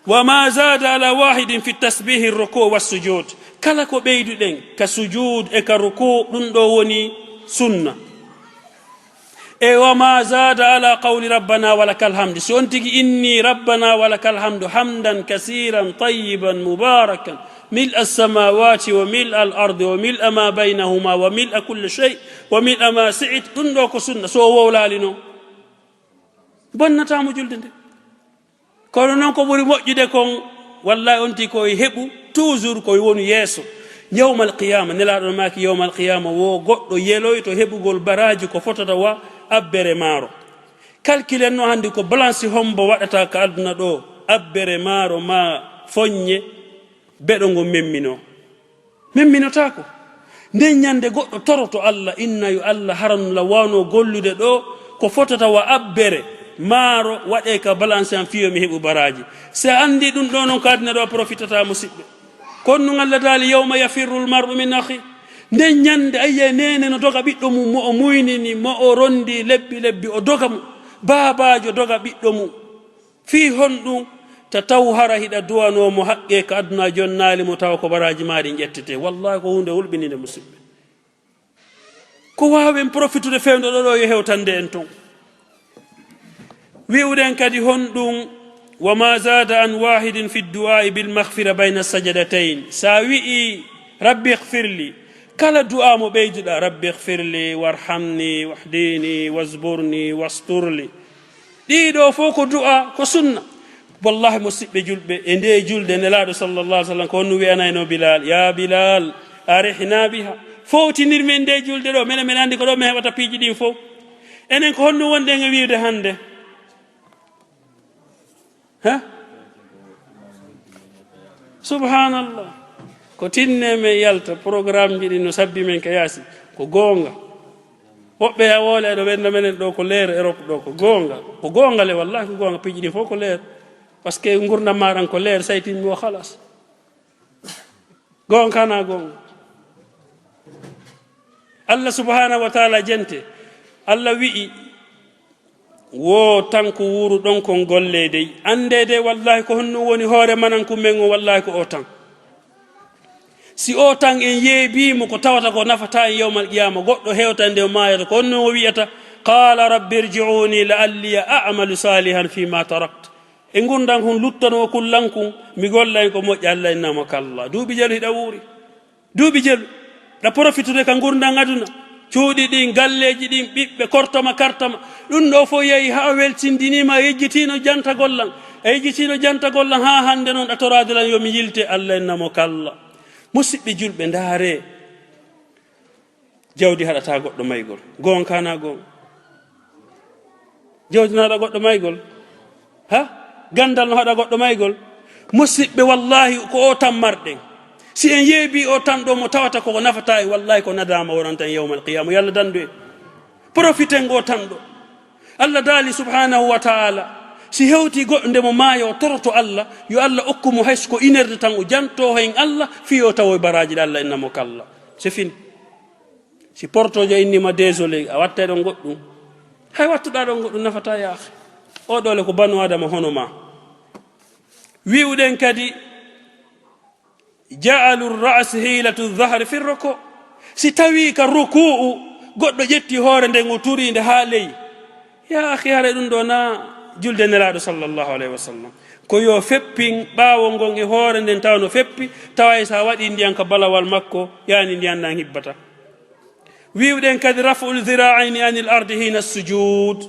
S1: wa ma zada ala wahidin fi tasbihi ruku wassujud kala ko ɓeyduɗen ka sujud e ka ruku ɗum ɗo woni sunna e wa ma zada ala qawli rabbana walakal hamdu so on tigi inni rabbana walakal hamdu hamdan kasiran tayyiban mubarakan ملء السماوات وملء الأرض وملء ما بينهما وملء كل شيء وملء ما سعت تندوك سنة سو وولالينو بنتا مجلد كونو نونكو بوري موجده كون والله انتي كوي هبو توجور كوي وونو يسو يوم القيامه نلا ماكي يوم القيامه wo goddo yeloy to hebugol baraji ko fotata wa abbere maro calculer no handi ko balance hombo wadata ka aduna do abbere maro ma fonye beɗo ngo memminotako nden ñande goɗɗo toroto allah inna yo allah haran la wano gollude ɗo ko fotata wa abbere maaro waɗe ka balance en fiyo mi heɓu baraji se andi ɗum ɗo noon kadine ɗo profitata musidɓe kono nu allah daali yawma yafirru lmar'u min akhi nden ñande ayye nene no doga ɓiɗɗo mum mo o muynini mo o rondi lebbi o doga mo babajo doga ɓiɗɗo mum fi honɗum tataw hara hiɗa duwanomo haqqe ko aduna jonnali mo taw ko baraji maɗi ƴettete wallahi ko hunde hulɓinide musidɓe ko wawen profitude fewdo ɗo yo hewtande en ton wi'uɗen kadi honɗum wama zada an wahidin fi du'ai bilmahfira bayna sajadatayn sa wi'i rabbi ihfirli kala du'a mo ɓeyduɗa rabbi ihfirli warhamni wahdini wasburni wasturli ɗiɗo fof ko du'a ko sunna wallahi musidɓe julɓe e nde julde nelaɗo sallallah alih sallam ko honno wiyanayno bilal ya bilal arihna biha fowtinirmin nde julde ɗo minen min andi ko ɗo mi heɓata piiji ɗin fof enen ko honno wonɗen e wiwde hande ha subhanallah ko tinne men yalta programme ji ɗin no sabbi men ka yaasi ko goonga woɓɓe a woole ɗo ɓenda menen ɗo ko leer Europe ɗo ko goonga le wallahi ko goonga piiji ɗin fof ko leer par ce que gurdam maɗan ko leer saytinmi o halas gonga kana gonga Allah subhanahu wa taala jente Allah wi'i wo tan ko wuru ɗon kon golle dey ande de wallahi ko honno woni hoore manan ko men o wallahi ko o tan si o tan en yeebimo ko tawata ko nafata en yawmal qiyama goɗɗo hewtande o mayata ko honno o wiyata qala rabbi irji'uni la'alli a'malu salihan fima tarakt e gurdan kon luttano kullankun mi golla en ko moƴƴi Allah innama kalla duuɓi jelu hiɗa wuuri duuɓi jelu ɗa profitude ka gurdan aduna cuuɗi ɗin galleji ɗin ɓiɓɓe kortoma kartama ɗum ɗo fof yeehi ha weltindinima yejjitino jantagollan e yejjitino jantagollan ha hande noon ɗatoradilan yomi yilte Allah innamo kalla musidɓe julɓe ndaare jawdi haɗata goɗɗo maygol gonkana gon jawdi no haɗa goɗɗo maygol ha gandal no haɗa goɗɗo maygol musidɓe wallahi ko o tan marɗen si en yeebi o tan ɗo mo tawata koko nafata e wallahi ko nadama wonan tan yawmal qiyama yo Allah dandu en profiten o tan ɗo Allah daali subhanahu wa taala si hewti goɗɗo nde mo maayo toroto Allah yo Allah okkumo hayso ko inerde tan o janto hen Allah fiyo tawo e baraji ɗe Allah innamo kalla c'est fini si portojo innima désolé a watta ɗon goɗɗum hay wattuɗa ɗon goɗɗum nafata yaahe o ɗole ko banu adama hono ma wiwɗen kadi ja'alu ras hilatu dhahri fi ruku si tawi ka ruku'u goɗɗo ƴetti hoore nden o turinde ha ley ya akhi hare ɗum ɗo na julde nelaɗo sallallahu alayhi wa sallam ko yo feppin ɓaawo ngon e hoore nden taw no feppi tawa sa waɗi ndiyan ka balawal makko yani ndiyan nan hibbata wiwɗen kadi raf'ul dhira'aini anil ardi hina sujud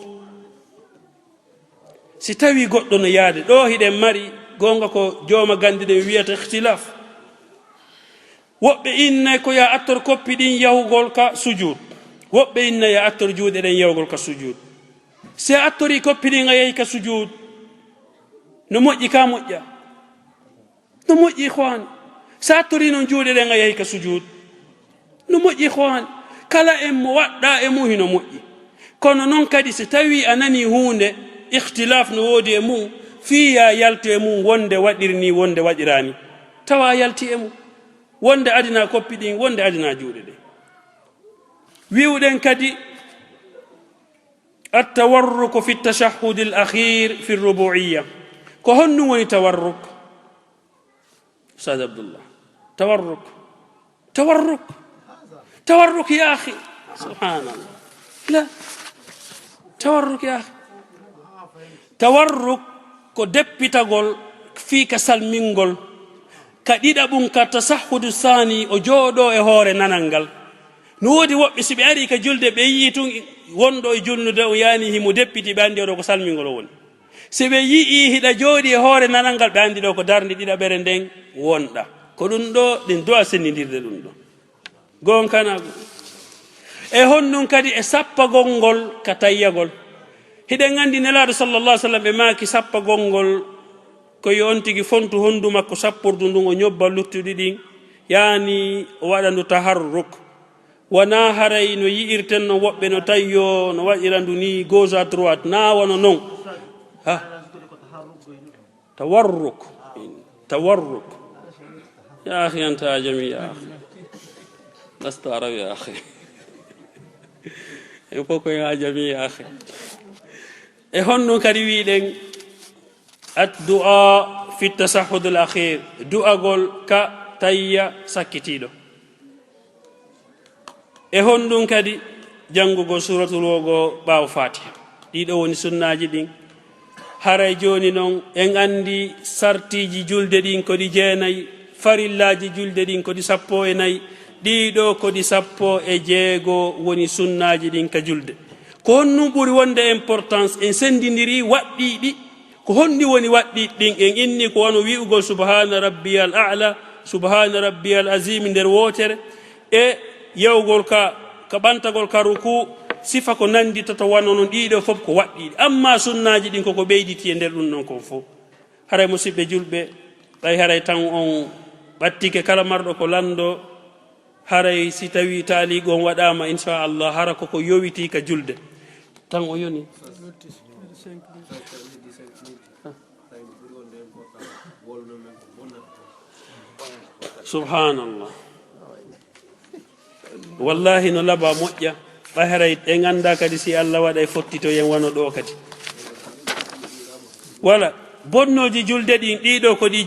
S1: si tawi goɗɗo no yaade ɗo hiɗen mari gonga ko jooma gandi ɗen wiyata ikhtilaf woɓɓe inna ko ya attor koppi ɗin yahugol ka sujud woɓɓe inna ya attor juuɗe ɗen yahugol ka sujud si a attori koppi ɗin a yehi ka sujud no moƴƴi ka moƴƴa no moƴƴi ihwani sa attori noon juuɗe ɗen a yehi ka sujud no moƴƴi ihwani kala en mo waɗɗa e mum hino moƴƴi kono noon kadi so tawi a nani hunde ikhtilaf no woodi e mum fiya yaltu e mum wonde waɗirni wonde waɗirani tawa yalti e mum wonde adina koppi ɗin wonde adina juuɗe ɗe wiwɗen kadi التورك في التشهد الأخير في الربوعية كهن وين تورك أستاذ عبد الله تورك يا أخي سبحان الله لا تورك يا أخي تورك كدبي تقول في كسل منقول كديد أبون كتشهد الثاني أجودو إهور نانغال نودي وبسبي أريك جلد بيجيتون wondo e julnude o yani himo deppiti ɓe andi oɗo ko salmingol woni so ɓe yii hiɗa jooɗi e hoore nanalngal ɓe andi ɗo ko darde ɗiɗaɓere nden wonɗa ko ɗum ɗo ɗin duwa sennidirde ɗum ɗo gonkanago e honnum kadi e sappagol ngol ka tayyagol hiɗen andi nelaɗo sallallah sallam ɓe maaki sappagol ngol ko yo on tigi fontu honndu makko sappurdu ndun o ñobba luttuɗi ɗin yani o waɗa ndu taharruk wana haray no yi'irten no woɓɓe no tayyo no waɗira ndu ni gauche à droite na wono noon ha tawarruk ya akhi anta ajami ya akhi lasta arabi ya akhi e fof koye ajami ya akhi e honno kadi wiɗen الدعاء في التشهد الأخير دعاء كتيا سكتيدو هندون كدي جانغو سورة الوغو باو فاتحة ديدو وني سناجي دين haray joni non en andi sartiji julde din ko di jeenayi farillaji julde din ko di 14 ɗiɗo ko di 16 woni sunnaji din ka julde ko honnu ɓuri wonde importance en sendidiri waɗɗiɗi ko honɗi woni waɗɗiɗi ɗin en inni ko wono wi'ugol subhana rabbiyal a'la subhana rabbiyal azim nder wotere e yewgol ka ɓantagol ka ruku sifa ko nandi toto wano non ɗiɗo fof ko waɗɗiɗi amma sunnaji ɗin koko ɓeyditi e nder ɗum ɗon kon fof haray musidɓe julɓe ɓay haray tan on ɓattike kala marɗo ko lando haray si tawi taaligo on waɗama inchallah hara koko yowiti ka julde tan o yoni subhanallah wallahi no laaɓa moƴƴa ɓay haray ɗe ganda kadi si allah waɗa e fottito yen wano ɗo kadi voilà bonnoji julde ɗin ɗiɗo ko ɗi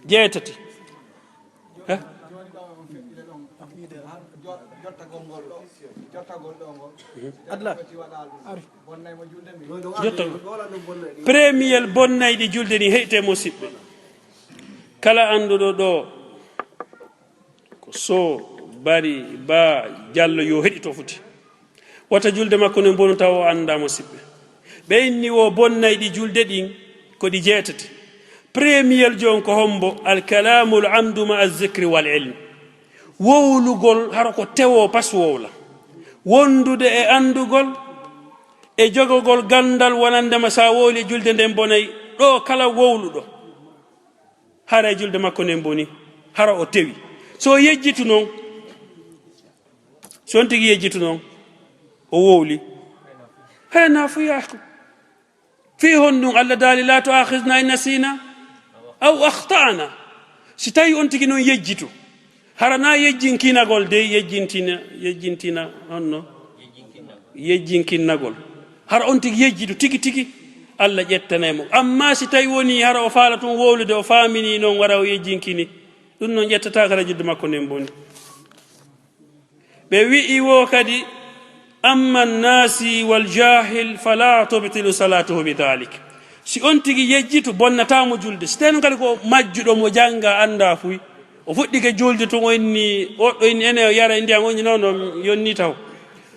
S1: jeetati premier bonnayɗi julde ɗin heyte musidɓe kala anduɗo ɗo ko so bari ba jallo yo heɗito futi wata julde makko ne bonu taw o anda musidɓe ɓe inni wo bonnayɗi julde ɗin ko ɗi jeetati premier jon ko hombo alkalamu l amdu ma alzicri wal ilm wowlugol hara ko tewo pas wowla wondude e andugol e jogogol gandal wonandema sa wowli julde nden bonayi ɗo kala wowluɗo hara e julde makko nden boni hara o tewi so yejjitu noon so on tigi yejjitu noon o wowli hena fuyaku fi hon ɗum allah daali la tuakhidna in nasina aw akhtana si tawi on tigi noon yejjitu harana yejjinkinagol de yejjintina honno yejjinkinnagol hara on tigi yejjitu tigi tigi allah ƴettanemo amma si tawi woni hara o faala tun wowlude o faamini noon wara o yejjinkini ɗum noon ƴettata kala judde makko nden boni ɓe wi'i wo kadi amma nnasi waljahil fala tubtilu salatuhu bidalik si on tigi yejjitu bonnatamo julde si tawi kadi ko majjuɗo mo janga anda fuy o fuɗɗike julde tun o inni oɗɗo inni ene yara ndiyam oñi noon ɗon yonni taw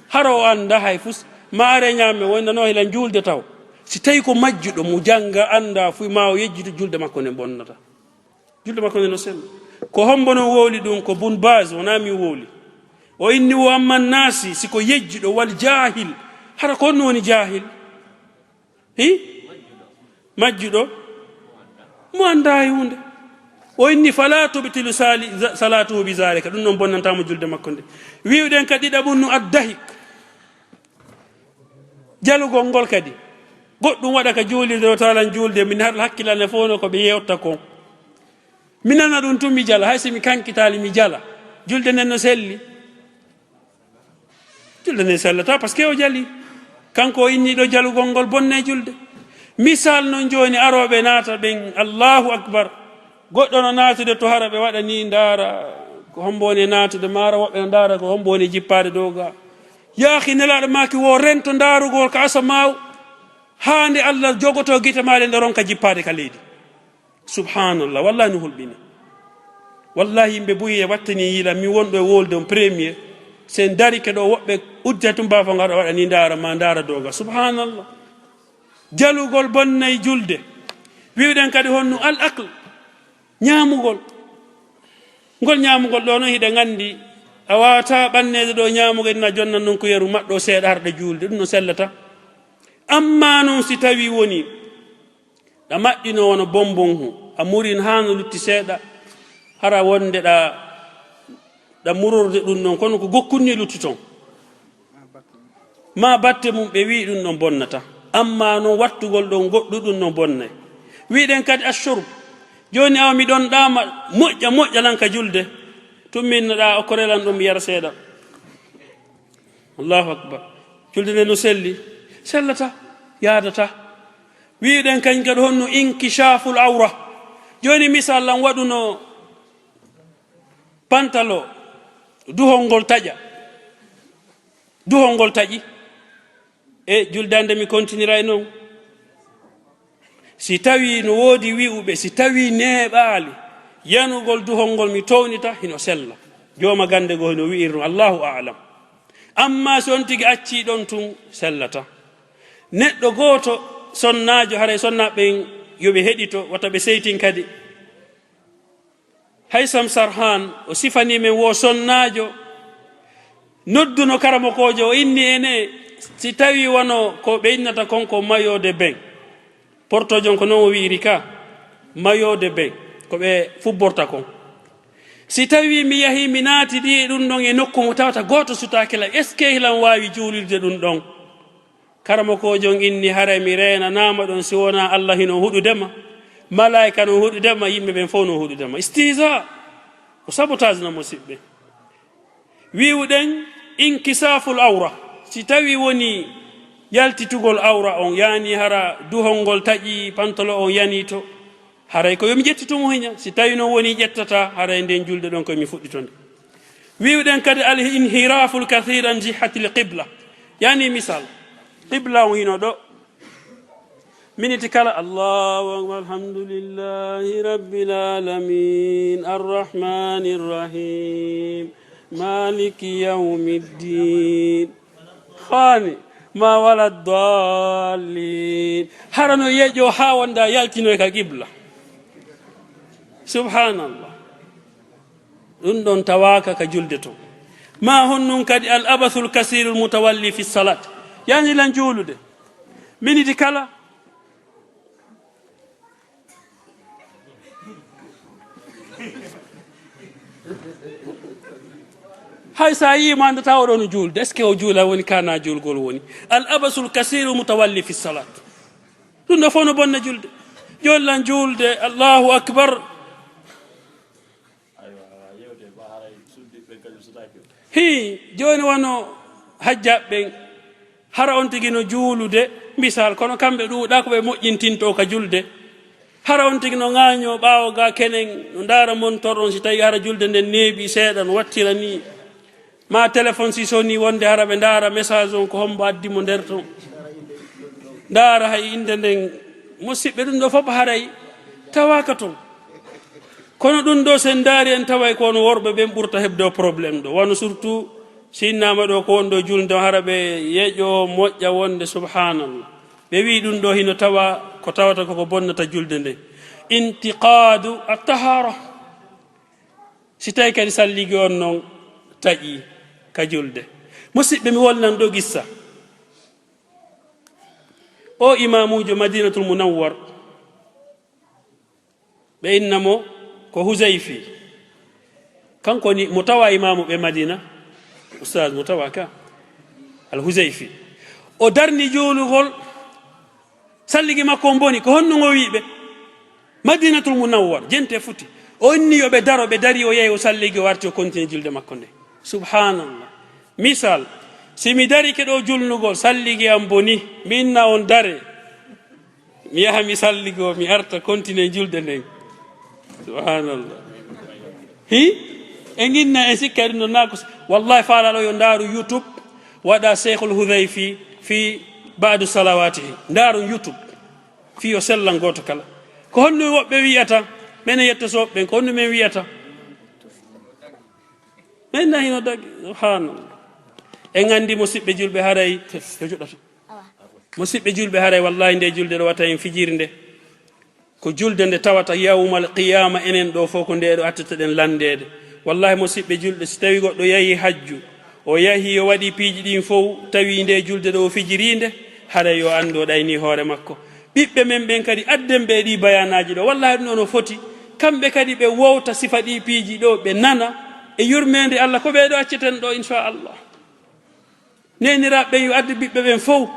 S1: hara o anda hay fus ma are ñamme wonnano hilan julde taw si tawi ko majjuɗo mo janga anda fuy ma o yejjitu julde makko nde bonnata julde makko nde no sella ko hombono wowli ɗum ko bun base wona mi wowli o inni wo amma nasi siko yejjiɗo wal jahil hara ko honno woni jahil hi majjuɗo mo anda e hunde o inni fala tubtilu salatuhu bi zalika ɗum noon bonnantamo julde makko nde wiwɗen kadi ɗaɓunnu addahik jalugol ngol kadi goɗɗum waɗa ka juulide o talan julde min hakkillane fof no ko ɓe yewta kon mi nana ɗum tun mi jala hay somi kankitali mi jala julde nden no selli julde nden sellata par ce que o jali kanko o inniɗo jalugol ngol bonne julde misal noon joni aroɓe naata ɓen allahu akbar goɗɗo no naatude to hara ɓe waɗa ni ndaara ko hombone naatude mara woɓɓe no ndaara ko hombone jippade dow ga yaahi nelaɗo maki wo rento ndaarugol ka asa maw hande allah jogoto guite maɗe nde ronka jippade ka leydi subhanallah wallahi no hulɓini wallahi yimɓe buyi e wattani yiila mi wonɗo e wolde on premier sen darike ɗo woɓɓe udda tum mbafa ngaɗa waɗa ni ndaara ma ndaara doga subhanallah jalugol bonnayi julde wiwɗen kadi honno al aql ñaamugol ngol ñaamugol ɗo noon hiɗe gandi a wawata ɓannede ɗo ñaamugo ina jonnan noon ko yeru maɗɗo seeɗa harɗe julde ɗum no sellata amma noon si tawi woni ɗa maɗɗino wono bonbon hu a murin ha no lutti seeɗa hara wonde ɗa murorde ɗum noon kono ko gokkunni lutti toon ma batte mum ɓe wi ɗum ɗon bonnata amma noon wattugol ɗon goɗɗu ɗum noon bonnay wiɗen kadi ashurb joni awa miɗon ɗama moƴƴa moƴƴalan ka julde tumminnoɗa o korelan ɗum yara seeɗa allahu akbar julde nde no selli sellata yadata wiiɗen kañ kadi honno inkishaful awra. joni misal lan waɗuno pantalo duhol ngol taƴi e juldande mi continira e noon. si tawi no woodi wi'uɓe si tawi neeɓaali yanugol duhol ngol mi townita hino sella, jooma gande go hino wi'irno allahu alam. amma so on tigi acci ɗon tun sellata. neɗɗo gooto sonnaajo haray sonnaɓen yoɓe heɗito wata ɓe seytin kadi. haysam sarhan o sifani men wo sonnaajo nodduno karamokojo o inni ene si tawi wono ko ɓe innata konko mayode ben portojon ko noon o wiiri ka mayode ben ko ɓe fubborta kon. si tawi mi yahi mi naati ɗi ɗum ɗon e nokku mo tawata goto sutakela est ce que hilan wawi juulirde ɗum ɗon. karamokojon inni haray mi renanama ɗon si wona allah hino huɗudema, malaika no huɗudema, yimɓe ɓen fof no huɗudema. istisa o sabotage no musidɓe. wiwɗen inkisaful awra, si tawi woni yaltitugol awra on, yani hara duhol ngol taƴi pantalo on yani to, haray ko yomi ƴettitumo hiña. si tawi noon woni ƴettata haray nden julde ɗon koyemi fuɗɗitonde. wiwɗen kadi al inhiraful kathir an jihati l qibla, yani misal qibla on hino ɗo miniti kala allahu akbar alhamdulillahi rabbil alamin arrahmani rrahim maliki yawmiddin hani ma wala dallin. harano yeƴo ha wonda yaltinoy ka qibla. subhanallah, ɗum ɗon tawaka ka julde to. ma honnun kadi al abathul kasirul mutawalli fi salat, yani lan juulude miniti kala hay sa yima andata oɗo no juulde, est ce que o juula woni kana juulgol woni. al abasul kasiru mutawalli fi salat, ɗum ɗo fof no bonna julde. joni lan juulde allahu akbar hi joni wono hajjaɓɓen hara on tigi no juulude misal, kono kamɓe ɗuuɗa ko ɓe moƴƴintinto ka julde. hara on tigi no ŋaaño ɓaawo ga kenen no ndaara montor on, si tawi hara julde nden neeɓi seeɗa no wattira ni, ma téléphone si soni wonde hara ɓe ndaara message on ko hombo addimo nder ton, ndaara hay inde nden. musidɓe ɗum ɗo fof haray tawaka ton. kono ɗum ɗo sen ndaari en taway kono worɓe ɓen ɓurta heɓde probléme ɗo, wano surtout sinnama ɗo ko wonɗo julde hara ɓe yeƴo moƴƴa wonde. subhanallah, ɓe wi ɗum ɗo hino tawa ko tawata koko bonnata julde nde. intiqadu attahara, si tawi kadi salligi on noon taƴi ka julde. musidɓe mi wolnan ɗo gissa. o imamujo madinatul munawwar ɓe innamo ko husayfi, kanko ni mo tawa imamu ɓe madina, ustad mo tawa ka al husayfi. o darni juulugol salligi makko on boni ko honnugo wiɓe madinatul munawwar jente futi. o inni yoɓe daro, ɓe dari, o yehi o salligi, o warti o continue julde makko nde. subhanallah, misal simi dari keɗo julnugol salligi am boni, mi inna on dare mi yaha mi salligi o mi arta continue julde nden. subhanallah, hi e ginna e sikka ɗum ɗo nako. wallahi faalaɗo yo ndaaru youtube waɗa cheikhul hudayfi fi badu salawatihi, ndaaru youtube fi o sellan goto kala. ko honno woɓɓe wiyata mene yettosoɓe ɓen, ko honno men wiyata men na hino dagi. subhanallah, en andi musidɓe julɓe haray yo juɗata. musidɓe julɓe haray wallahi nde julde ɗo wata en fijirde ko julde nde tawata yawmal qiyama. enen ɗo fof ko nde ɗo attataɗen landede. wallahi musidɓe julɓe, si tawi goɗɗo yahi hajju, o yahi o waɗi piiji ɗin fof, tawi nde julde ɗo o fijirinde, haray yo andu o ɗayni hoore makko. ɓiɓɓe men ɓen kadi adden ɓe ɗi bayanaji ɗo, wallahi ɗum ɗo no foti kamɓe kadi ɓe wowta sifa ɗi piiji ɗo, ɓe nana e yurmede allah ko ɓeɗo acceten ɗo inchallah. neniraɓe ɓen yo addu ɓiɓɓe ɓen fof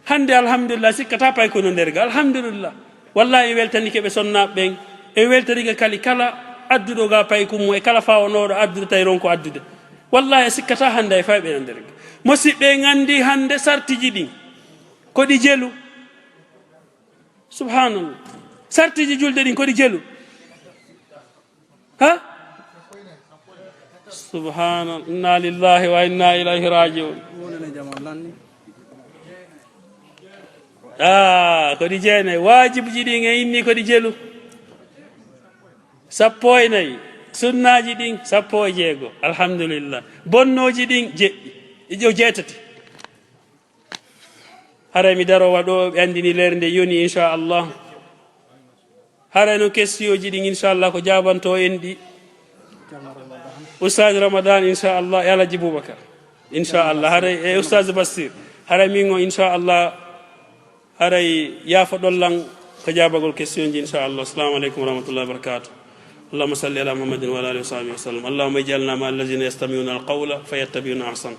S1: hande alhamdulillah, sikkata pay kono nderga alhamdulillah. wallahi e weltanike ɓe sonnaɓe ɓen, e weltanike kali kala adduɗo ga pay kummo, e kala fawanoɗo addude tawi ronko addude. wallahi sikkata hande e fay ɓen nderga. musidɓe gandi hande sartiji ɗin ko ɗi jelu. subhanallah sartiji julde ɗin koɗi jelu ha subhanallah inna lillahi wa inna ilayhi rajiun koɗi jeenayi wajibuji ɗin e inni koɗi jelu 14 sunnaji ɗin 16 alhamdulillah bonnoji ɗin jeetati haray mi daro waɗo ɓe andini lere nde yoni inchallah haray no question ji ɗin inchallah ko jabanto en ɗi oustaz ramadan inchallah e alaji boubacar inchallah haray e oustaz bassir haray min o inchallah haray yaafo ɗollan ko jabagol question ji inchallah assalamu aleykum wa rahmatullahi wa barakatuh اللهم صل على محمد وعلى اله وصحبه وسلم اللهم اجعلنا مع الذين يستمعون القول فيتبعون احسن